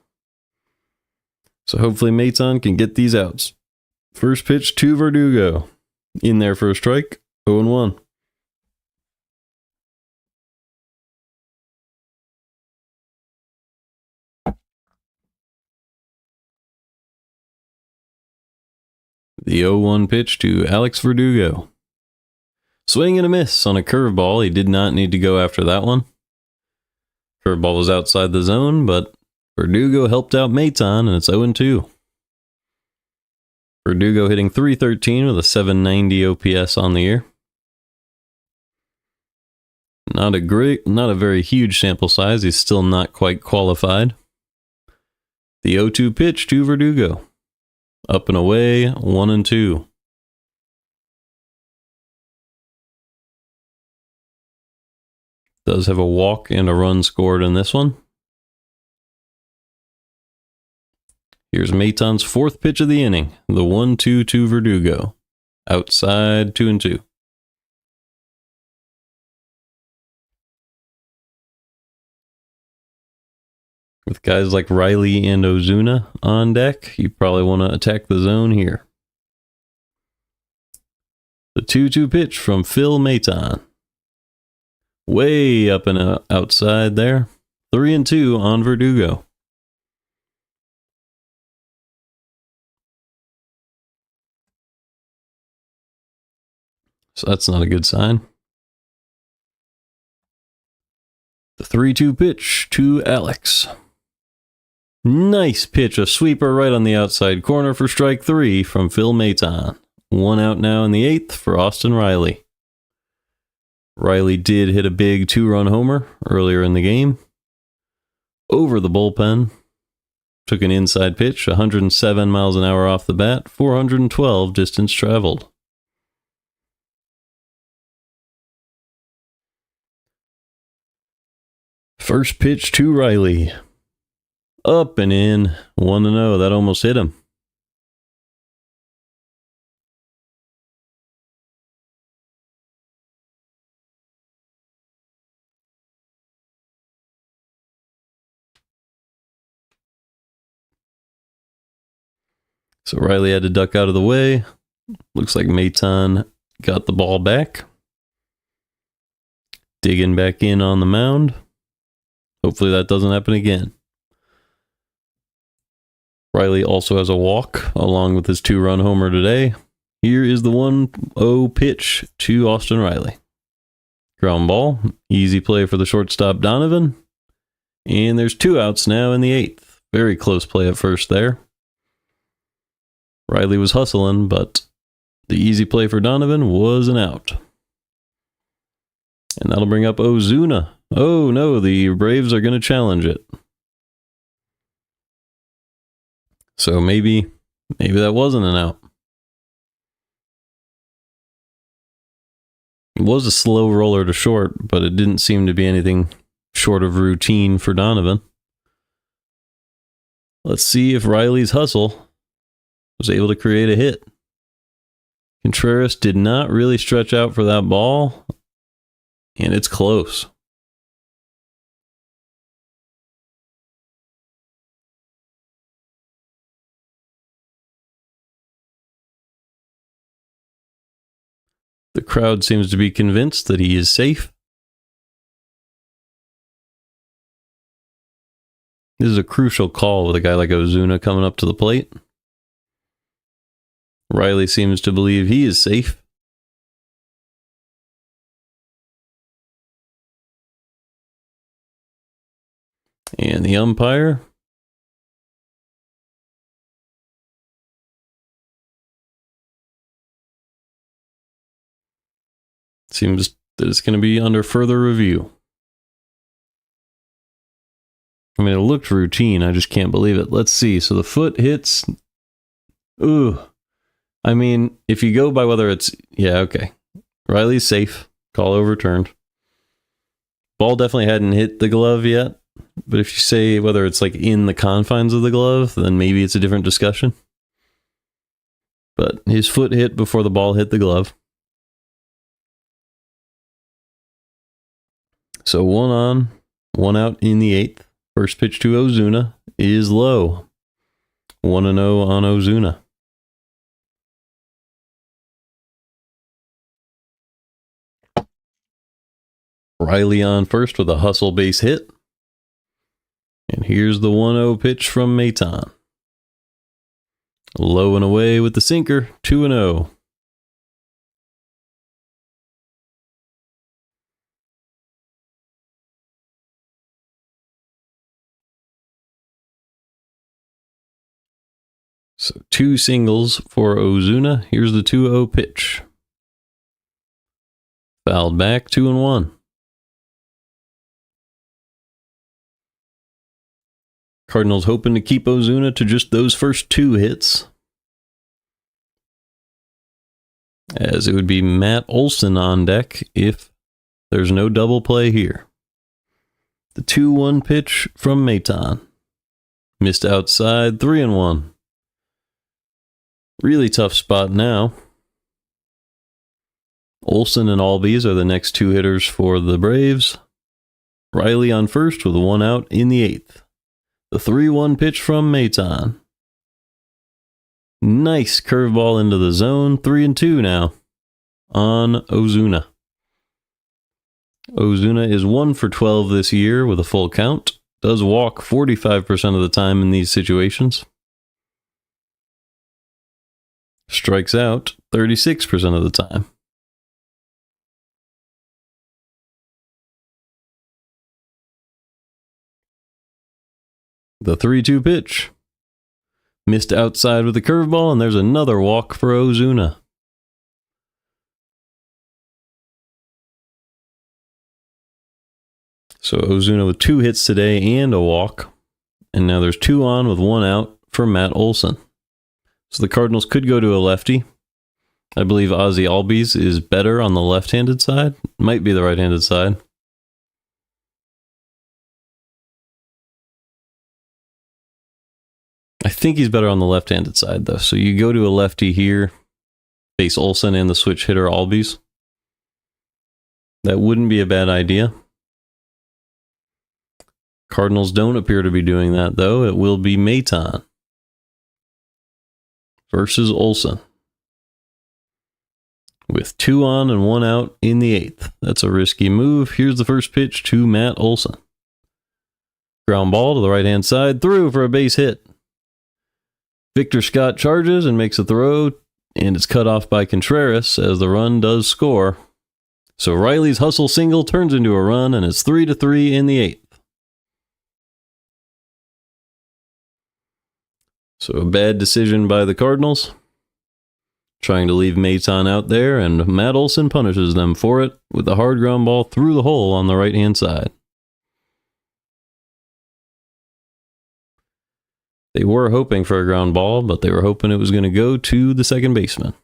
So hopefully Maton can get these outs. First pitch to Verdugo. In there for a strike, 0-1. The 0-1 pitch to Alex Verdugo. Swing and a miss on a curveball. He did not need to go after that one. Curveball was outside the zone, but Verdugo helped out Maton, and it's 0-2. Verdugo hitting .313 with a .790 OPS on the year. Not a very huge sample size. He's still not quite qualified. The 0-2 pitch to Verdugo. Up and away, 1-2. Does have a walk and a run scored in this one. Here's Maton's fourth pitch of the inning. The 1-2 to Verdugo. Outside, 2-2. With guys like Riley and Ozuna on deck, you probably want to attack the zone here. The 2-2 pitch from Phil Maton. Way up and outside there. 3-2 on Verdugo. So that's not a good sign. The 3-2 pitch to Alex. Nice pitch, a sweeper right on the outside corner for strike 3 from Phil Maton. 1 out now in the 8th for Austin Riley. Riley did hit a big 2-run homer earlier in the game. Over the bullpen. Took an inside pitch, 107 miles an hour off the bat, 412 distance traveled. First pitch to Riley. Up and in, 1-0. That almost hit him. So Riley had to duck out of the way. Looks like Maton got the ball back. Digging back in on the mound. Hopefully that doesn't happen again. Riley also has a walk along with his 2-run homer today. Here is the 1-0 pitch to Austin Riley. Ground ball. Easy play for the shortstop Donovan. And there's 2 outs now in the 8th. Very close play at first there. Riley was hustling, but the easy play for Donovan was an out. And that'll bring up Ozuna. Oh no, the Braves are going to challenge it. So maybe that wasn't an out. It was a slow roller to short, but it didn't seem to be anything short of routine for Donovan. Let's see if Riley's hustle was able to create a hit. Contreras did not really stretch out for that ball, and it's close. The crowd seems to be convinced that he is safe. This is a crucial call with a guy like Ozuna coming up to the plate. Riley seems to believe he is safe. And the umpire seems that it's going to be under further review. I mean, it looked routine. I just can't believe it. Let's see. So the foot hits. Ooh. I mean, if you go by whether it's... Yeah, okay. Riley's safe. Call overturned. Ball definitely hadn't hit the glove yet. But if you say whether it's like in the confines of the glove, then maybe it's a different discussion. But his foot hit before the ball hit the glove. So 1 on, 1 out in the 8th. First pitch to Ozuna is low. 1-0 on Ozuna. Riley on first with a hustle base hit. And here's the 1-0 pitch from Maton. Low and away with the sinker, 2-0. So 2 singles for Ozuna. Here's the 2-0 pitch. Fouled back, 2-1. Cardinals hoping to keep Ozuna to just those first 2 hits, as it would be Matt Olson on deck if there's no double play here. The 2-1 pitch from Maton. Missed outside, 3-1. Really tough spot now. Olson and Albies are the next 2 hitters for the Braves. Riley on first with 1 out in the 8th. The 3-1 pitch from Maton. Nice curveball into the zone. 3-2 now on Ozuna. Ozuna is 1 for 12 this year with a full count. Does walk 45% of the time in these situations. Strikes out 36% of the time. The 3-2 pitch. Missed outside with the curveball, and there's another walk for Ozuna. So Ozuna with 2 hits today and a walk. And now there's 2 on with 1 out for Matt Olson. So the Cardinals could go to a lefty. I believe Ozzie Albies is better on the left-handed side. Might be the right-handed side. I think he's better on the left-handed side, though. So you go to a lefty here, face Olson and the switch hitter Albies. That wouldn't be a bad idea. Cardinals don't appear to be doing that, though. It will be Maton versus Olson, with 2 on and 1 out in the 8th. That's a risky move. Here's the first pitch to Matt Olson. Ground ball to the right-hand side, through for a base hit. Victor Scott charges and makes a throw, and it's cut off by Contreras as the run does score. So Riley's hustle single turns into a run, and it's 3-3 in the 8th. So a bad decision by the Cardinals, trying to leave Maton out there, and Matt Olson punishes them for it with a hard ground ball through the hole on the right-hand side. They were hoping for a ground ball, but they were hoping it was going to go to the second baseman.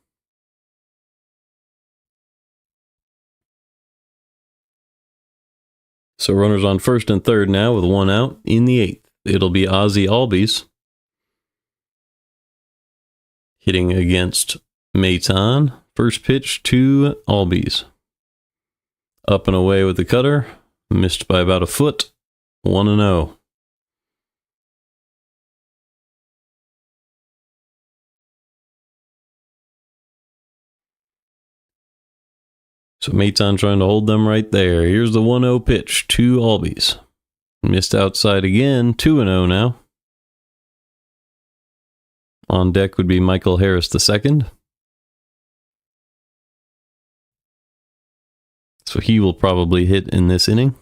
So runners on first and third now with 1 out in the 8th. It'll be Ozzie Albies hitting against Maton. First pitch to Albies. Up and away with the cutter. Missed by about a foot. 1-0. So Maton trying to hold them right there. Here's the 1-0 pitch to Albies. Missed outside again. 2-0 now. On deck would be Michael Harris II. So he will probably hit in this inning.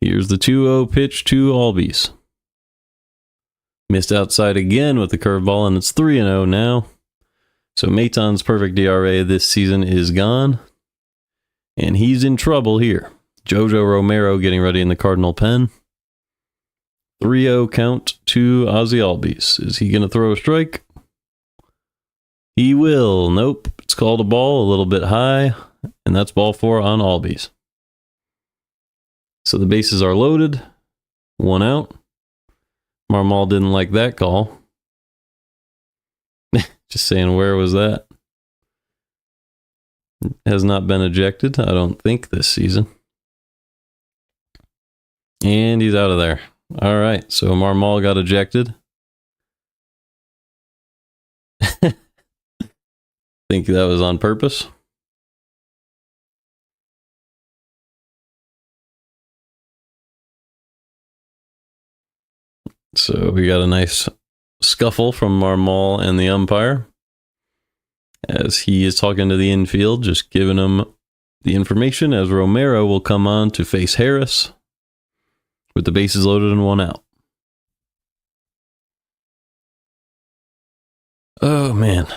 Here's the 2-0 pitch to Albies. Missed outside again with the curveball, and it's 3-0 now. So Maton's perfect ERA this season is gone, and he's in trouble here. Jojo Romero getting ready in the Cardinal pen. 3-0 count to Ozzie Albies. Is he going to throw a strike? He will. Nope. It's called a ball, a little bit high, and that's ball 4 on Albies. So the bases are loaded. 1 out. Marmol didn't like that call. Just saying, where was that? Has not been ejected, I don't think, this season. And he's out of there. All right, so Marmol got ejected. Think that was on purpose. So we got a nice scuffle from Marmol and the umpire as he is talking to the infield, just giving him the information as Romero will come on to face Harris with the bases loaded and 1 out. Oh, man.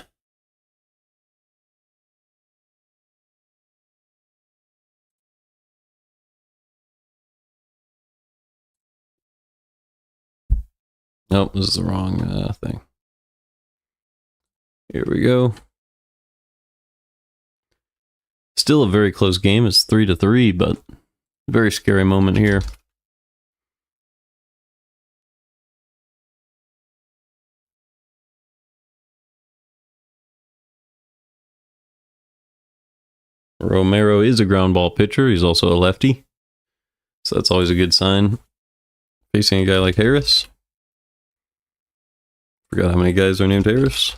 Nope, this is the wrong thing. Here we go. Still a very close game. It's 3-3, but very scary moment here. Romero is a ground ball pitcher. He's also a lefty, so that's always a good sign facing a guy like Harris. Forgot how many guys are named Harris.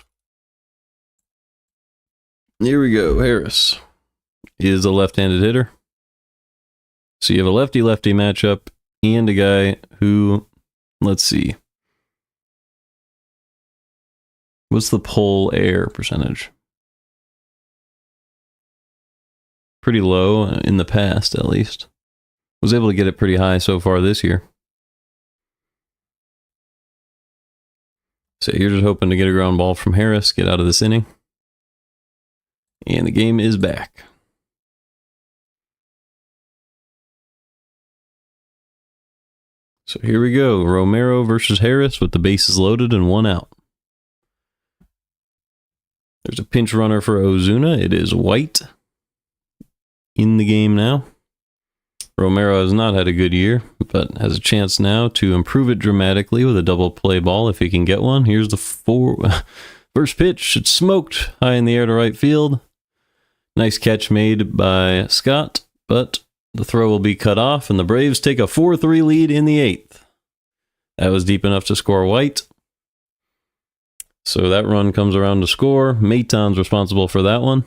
Here we go. Harris is a left-handed hitter. So you have a lefty-lefty matchup and a guy who, let's see, what's the pull air percentage? Pretty low in the past, at least. Was able to get it pretty high so far this year. So you're just hoping to get a ground ball from Harris, get out of this inning. And the game is back. So here we go. Romero versus Harris with the bases loaded and 1 out. There's a pinch runner for Ozuna. It is White in the game now. Romero has not had a good year, but has a chance now to improve it dramatically with a double play ball if he can get one. Here's the first pitch. It's smoked high in the air to right field. Nice catch made by Scott, but the throw will be cut off, and the Braves take a 4-3 lead in the 8th. That was deep enough to score White. So that run comes around to score. Maton's responsible for that one.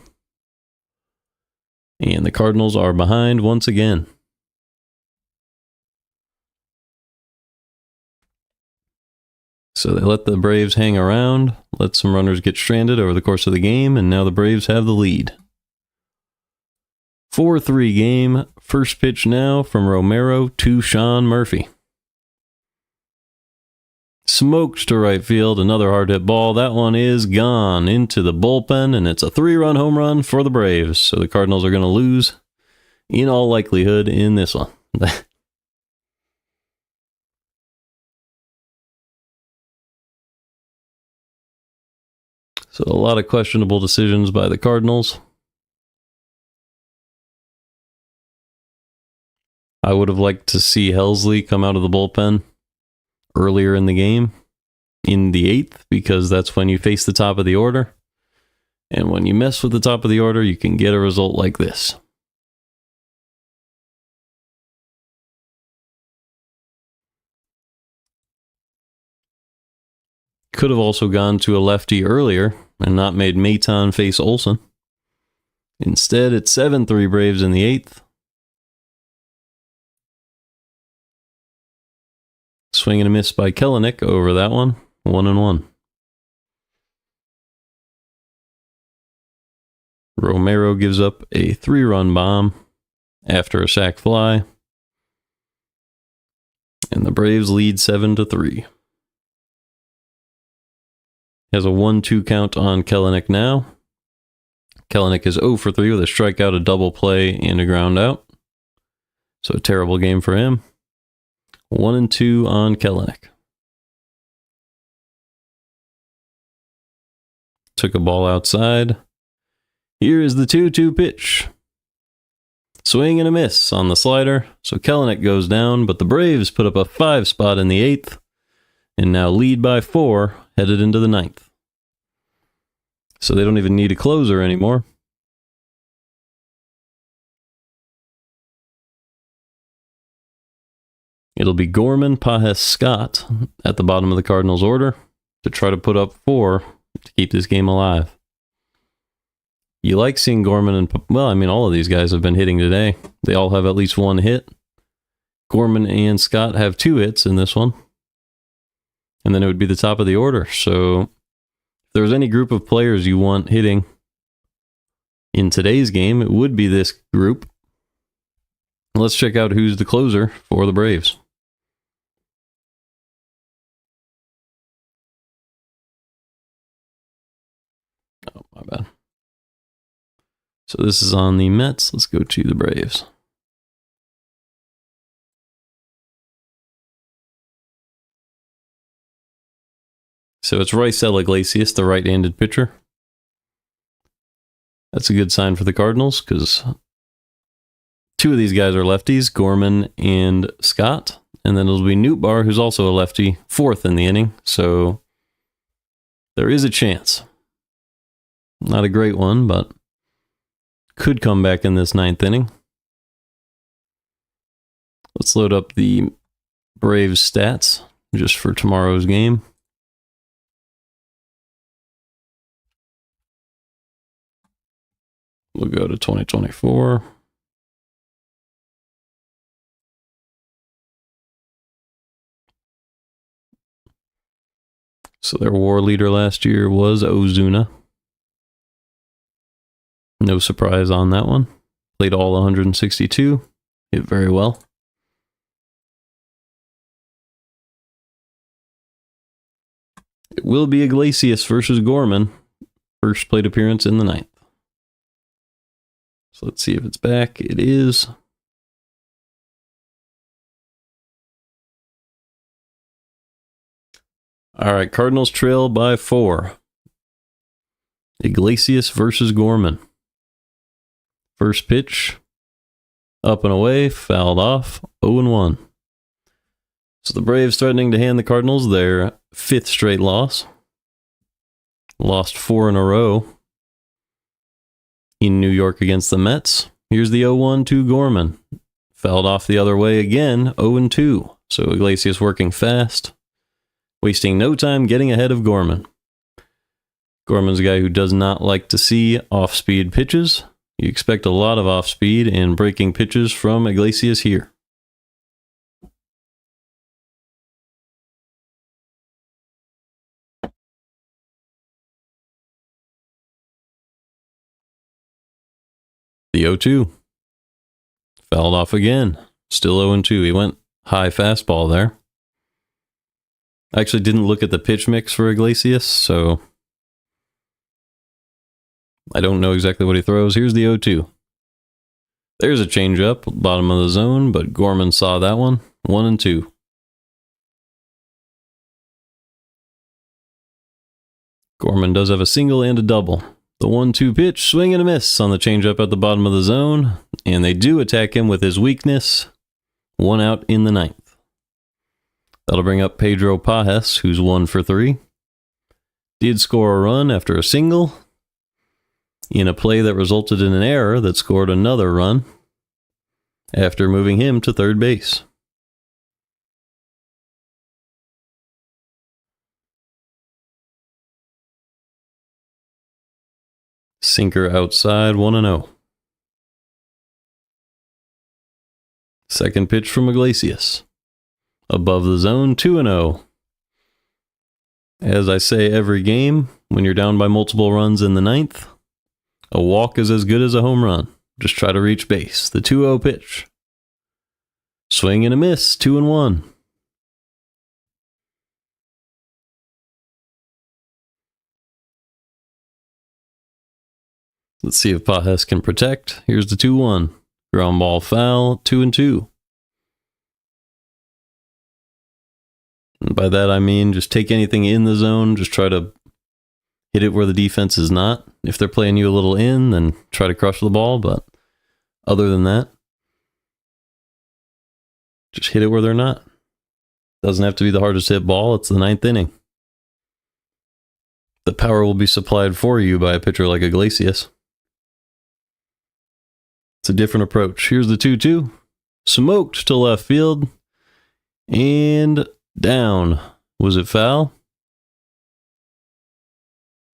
And the Cardinals are behind once again. So they let the Braves hang around, let some runners get stranded over the course of the game, and now the Braves have the lead. 4-3 game. First pitch now from Romero to Sean Murphy. Smoked to right field, another hard hit ball. That one is gone into the bullpen, and it's a 3-run home run for the Braves. So the Cardinals are going to lose in all likelihood in this one. So a lot of questionable decisions by the Cardinals. I would have liked to see Helsley come out of the bullpen earlier in the game, in the 8th, because that's when you face the top of the order. And when you mess with the top of the order, you can get a result like this. Could have also gone to a lefty earlier and not made Maton face Olsen. Instead, it's 7-3 Braves in the 8th. Swing and a miss by Kelenic over that one. 1-1. Romero gives up a 3-run bomb after a sac fly. And the Braves lead 7-3. Has a 1-2 count on Kelenic now. Kelenic is 0 for 3 with a strikeout, a double play, and a ground out. So a terrible game for him. 1-2 on Kelenic. Took a ball outside. Here is the 2-2 pitch. Swing and a miss on the slider. So Kelenic goes down, but the Braves put up a 5 spot in the 8th and now lead by 4 headed into the 9th. So they don't even need a closer anymore. It'll be Gorman, Pajes, Scott at the bottom of the Cardinals' order to try to put up 4 to keep this game alive. You like seeing Gorman and, well, I mean, all of these guys have been hitting today. They all have at least 1 hit. Gorman and Scott have 2 hits in this one. and then it would be the top of the order. So if there's any group of players you want hitting in today's game, it would be this group. Let's check out who's the closer for the Braves. Oh, my bad. So this is on the Mets. Let's go to the Braves. So it's Raisel Iglesias, the right-handed pitcher. That's a good sign for the Cardinals because two of these guys are lefties, Gorman and Scott. And then it'll be Nootbaar, who's also a lefty, fourth in the inning. So there is a chance. Not a great one, but could come back in this ninth inning. Let's load up the Braves stats just for tomorrow's game. We'll go to 2024. So their WAR leader last year was Ozuna. No surprise on that one. Played all 162. Hit very well. It will be Iglesias versus Gorman. First plate appearance in the ninth. So let's see if it's back. It is. All right, Cardinals trail by 4. Iglesias versus Gorman. First pitch, up and away, fouled off, 0-1. So the Braves threatening to hand the Cardinals their 5th straight loss. Lost 4 in a row in New York against the Mets. Here's the 0-1 to Gorman. Fouled off the other way again, 0-2. So Iglesias working fast, wasting no time getting ahead of Gorman. Gorman's a guy who does not like to see off-speed pitches. You expect a lot of off-speed and breaking pitches from Iglesias here. The 0-2. Fouled off again. Still 0-2. He went high fastball there. I actually didn't look at the pitch mix for Iglesias, so I don't know exactly what he throws. Here's the 0-2. There's a changeup, bottom of the zone, but Gorman saw that one. 1-2. Gorman does have a single and a double. The 1-2 pitch, swing and a miss on the changeup at the bottom of the zone, and they do attack him with his weakness. 1 out in the ninth. That'll bring up Pedro Pajes, who's 1 for 3. Did score a run after a single in a play that resulted in an error that scored another run after moving him to third base. Sinker outside, 1-0. Second pitch from Iglesias. Above the zone, 2-0. As I say every game, when you're down by multiple runs in the ninth, a walk is as good as a home run. Just try to reach base. The 2-0 pitch. Swing and a miss, 2-1. Let's see if Pajes can protect. Here's the 2-1. Ground ball foul, 2-2. And by that I mean just take anything in the zone, just try to hit it where the defense is not. If they're playing you a little in, then try to crush the ball, but other than that, just hit it where they're not. Doesn't have to be the hardest hit ball, it's the ninth inning. The power will be supplied for you by a pitcher like Iglesias. It's a different approach. Here's the 2-2. Smoked to left field. And down. Was it foul?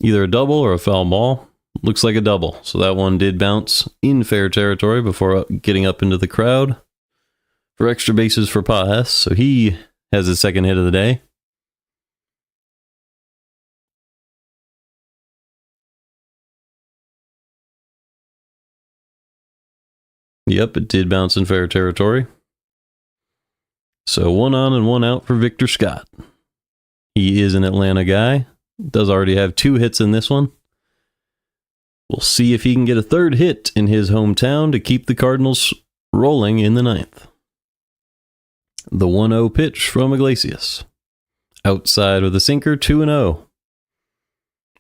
Either a double or a foul ball. Looks like a double. So that one did bounce in fair territory before getting up into the crowd for extra bases for Pajes. So he has his second hit of the day. Yep, it did bounce in fair territory. So 1 on and 1 out for Victor Scott. He is an Atlanta guy. Does already have 2 hits in this one. We'll see if he can get a 3rd hit in his hometown to keep the Cardinals rolling in the 9th. The 1-0 pitch from Iglesias. Outside with a sinker, 2-0.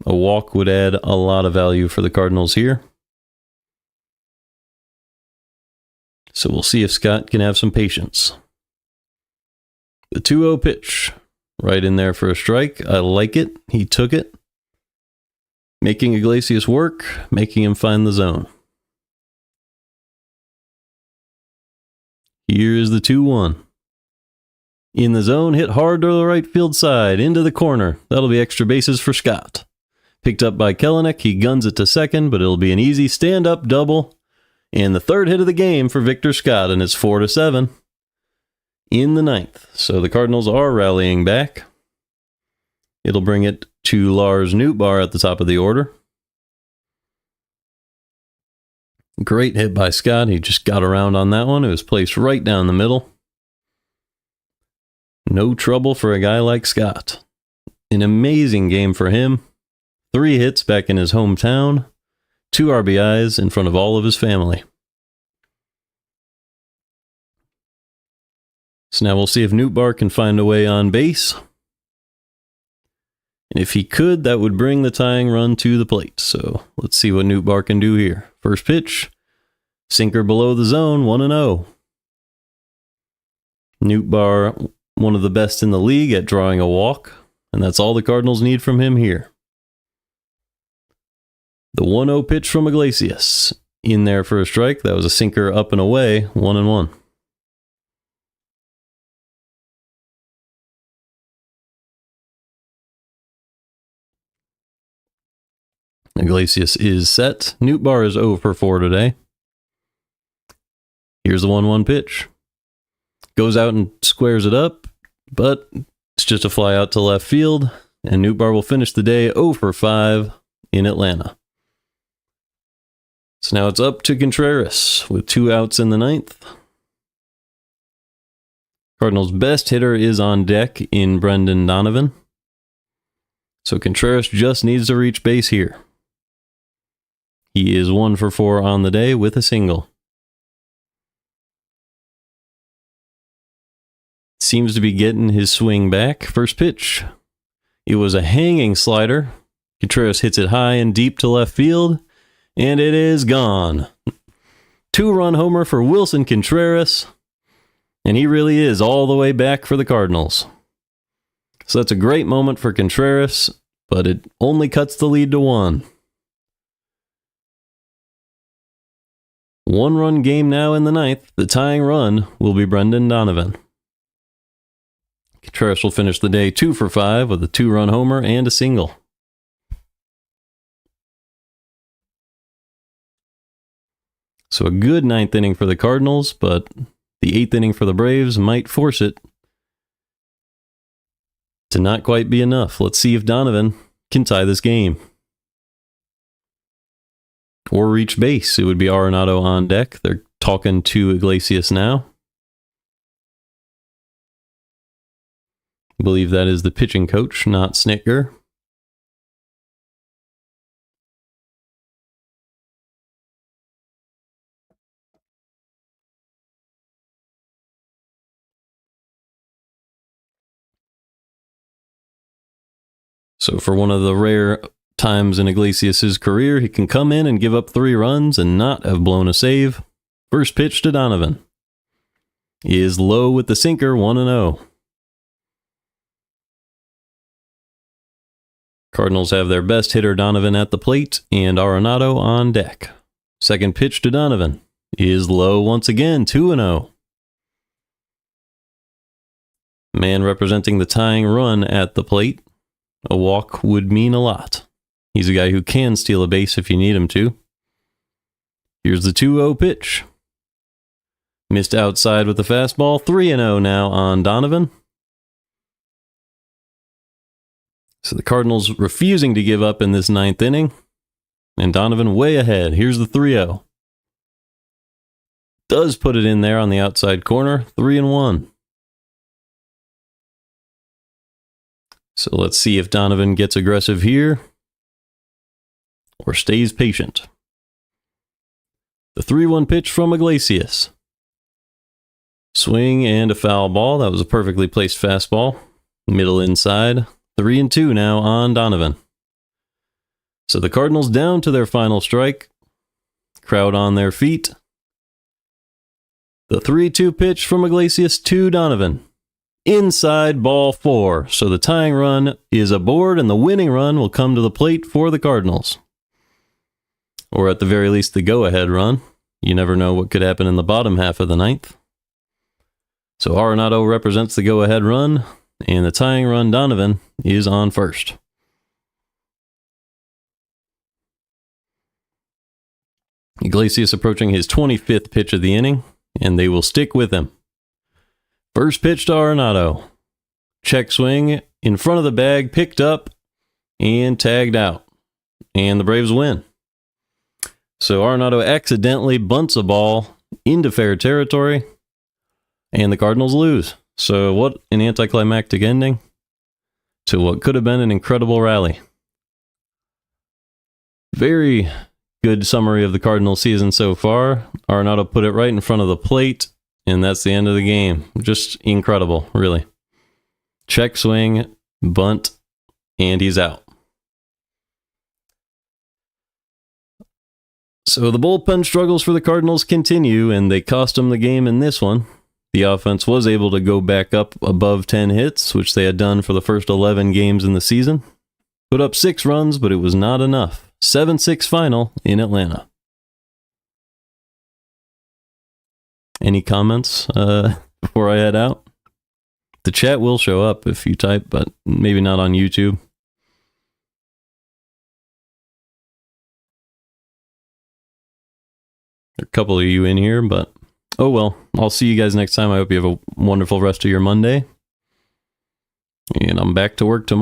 A walk would add a lot of value for the Cardinals here. So we'll see if Scott can have some patience. The 2-0 pitch. Right in there for a strike. I like it. He took it. Making Iglesias work, making him find the zone. Here's the 2-1. In the zone, hit hard to the right field side, into the corner. That'll be extra bases for Scott. Picked up by Kelenic, he guns it to second, but it'll be an easy stand-up double. And the 3rd hit of the game for Victor Scott, and it's 4-7 in the 9th. So the Cardinals are rallying back. It'll bring it to Lars Nootbaar at the top of the order. Great hit by Scott. He just got around on that one. It was placed right down the middle. No trouble for a guy like Scott. An amazing game for him. 3 hits back in his hometown. 2 RBIs in front of all of his family. So now we'll see if Nootbaar can find a way on base. And if he could, that would bring the tying run to the plate. So let's see what Nootbaar can do here. First pitch. Sinker below the zone, 1-0. Nootbaar, one of the best in the league at drawing a walk. And that's all the Cardinals need from him here. The 1-0 pitch from Iglesias. In there for a strike. That was a sinker up and away, 1-1. Iglesias is set. Nootbaar is 0 for 4 today. Here's the 1-1 pitch. Goes out and squares it up, but it's just a fly out to left field, and Nootbaar will finish the day 0 for 5 in Atlanta. So now it's up to Contreras with 2 outs in the 9th. Cardinals' best hitter is on deck in Brendan Donovan. So Contreras just needs to reach base here. He is 1 for 4 on the day with a single. Seems to be getting his swing back. First pitch. It was a hanging slider. Contreras hits it high and deep to left field, and it is gone. 2-run homer for Wilson Contreras, and he really is all the way back for the Cardinals. So that's a great moment for Contreras, but it only cuts the lead to 1. 1-run game now in the 9th. The tying run will be Brendan Donovan. Contreras will finish the day 2 for 5 with a 2-run homer and a single. So a good 9th inning for the Cardinals, but the 8th inning for the Braves might force it to not quite be enough. Let's see if Donovan can tie this game. Or reach base. It would be Arenado on deck. They're talking to Iglesias now. I believe that is the pitching coach, not Snitker. So for one of the rare times in Iglesias' career, he can come in and give up 3 runs and not have blown a save. First pitch to Donovan. He is low with the sinker, 1-0. Cardinals have their best hitter Donovan at the plate and Arenado on deck. Second pitch to Donovan is low once again, 2-0. Man representing the tying run at the plate. A walk would mean a lot. He's a guy who can steal a base if you need him to. Here's the 2-0 pitch. Missed outside with the fastball, 3-0 now on Donovan. So the Cardinals refusing to give up in this 9th inning. And Donovan way ahead. Here's the 3-0. does put it in there on the outside corner, 3-1. So let's see if Donovan gets aggressive here or stays patient. The 3-1 pitch from Iglesias. Swing and a foul ball. That was a perfectly placed fastball. Middle inside. 3-2 now on Donovan. So the Cardinals down to their final strike. Crowd on their feet. The 3-2 pitch from Iglesias to Donovan. Inside, ball 4. So the tying run is aboard, and the winning run will come to the plate for the Cardinals. Or at the very least, the go-ahead run. You never know what could happen in the bottom half of the ninth. So Arenado represents the go-ahead run, and the tying run, Donovan, is on first. Iglesias approaching his 25th pitch of the inning, and they will stick with him. First pitch to Arenado. Check swing in front of the bag, picked up and tagged out. And the Braves win. So Arenado accidentally bunts a ball into fair territory, and the Cardinals lose. So what an anticlimactic ending to what could have been an incredible rally. Very good summary of the Cardinals season so far. Arenado put it right in front of the plate. And that's the end of the game. Just incredible, really. Check swing, bunt, and he's out. So the bullpen struggles for the Cardinals continue, and they cost them the game in this one. The offense was able to go back up above 10 hits, which they had done for the first 11 games in the season. Put up 6 runs, but it was not enough. 7-6 final in Atlanta. Any comments before I head out? The chat will show up if you type, but maybe not on YouTube. There are a couple of you in here, but oh well. I'll see you guys next time. I hope you have a wonderful rest of your Monday. And I'm back to work tomorrow.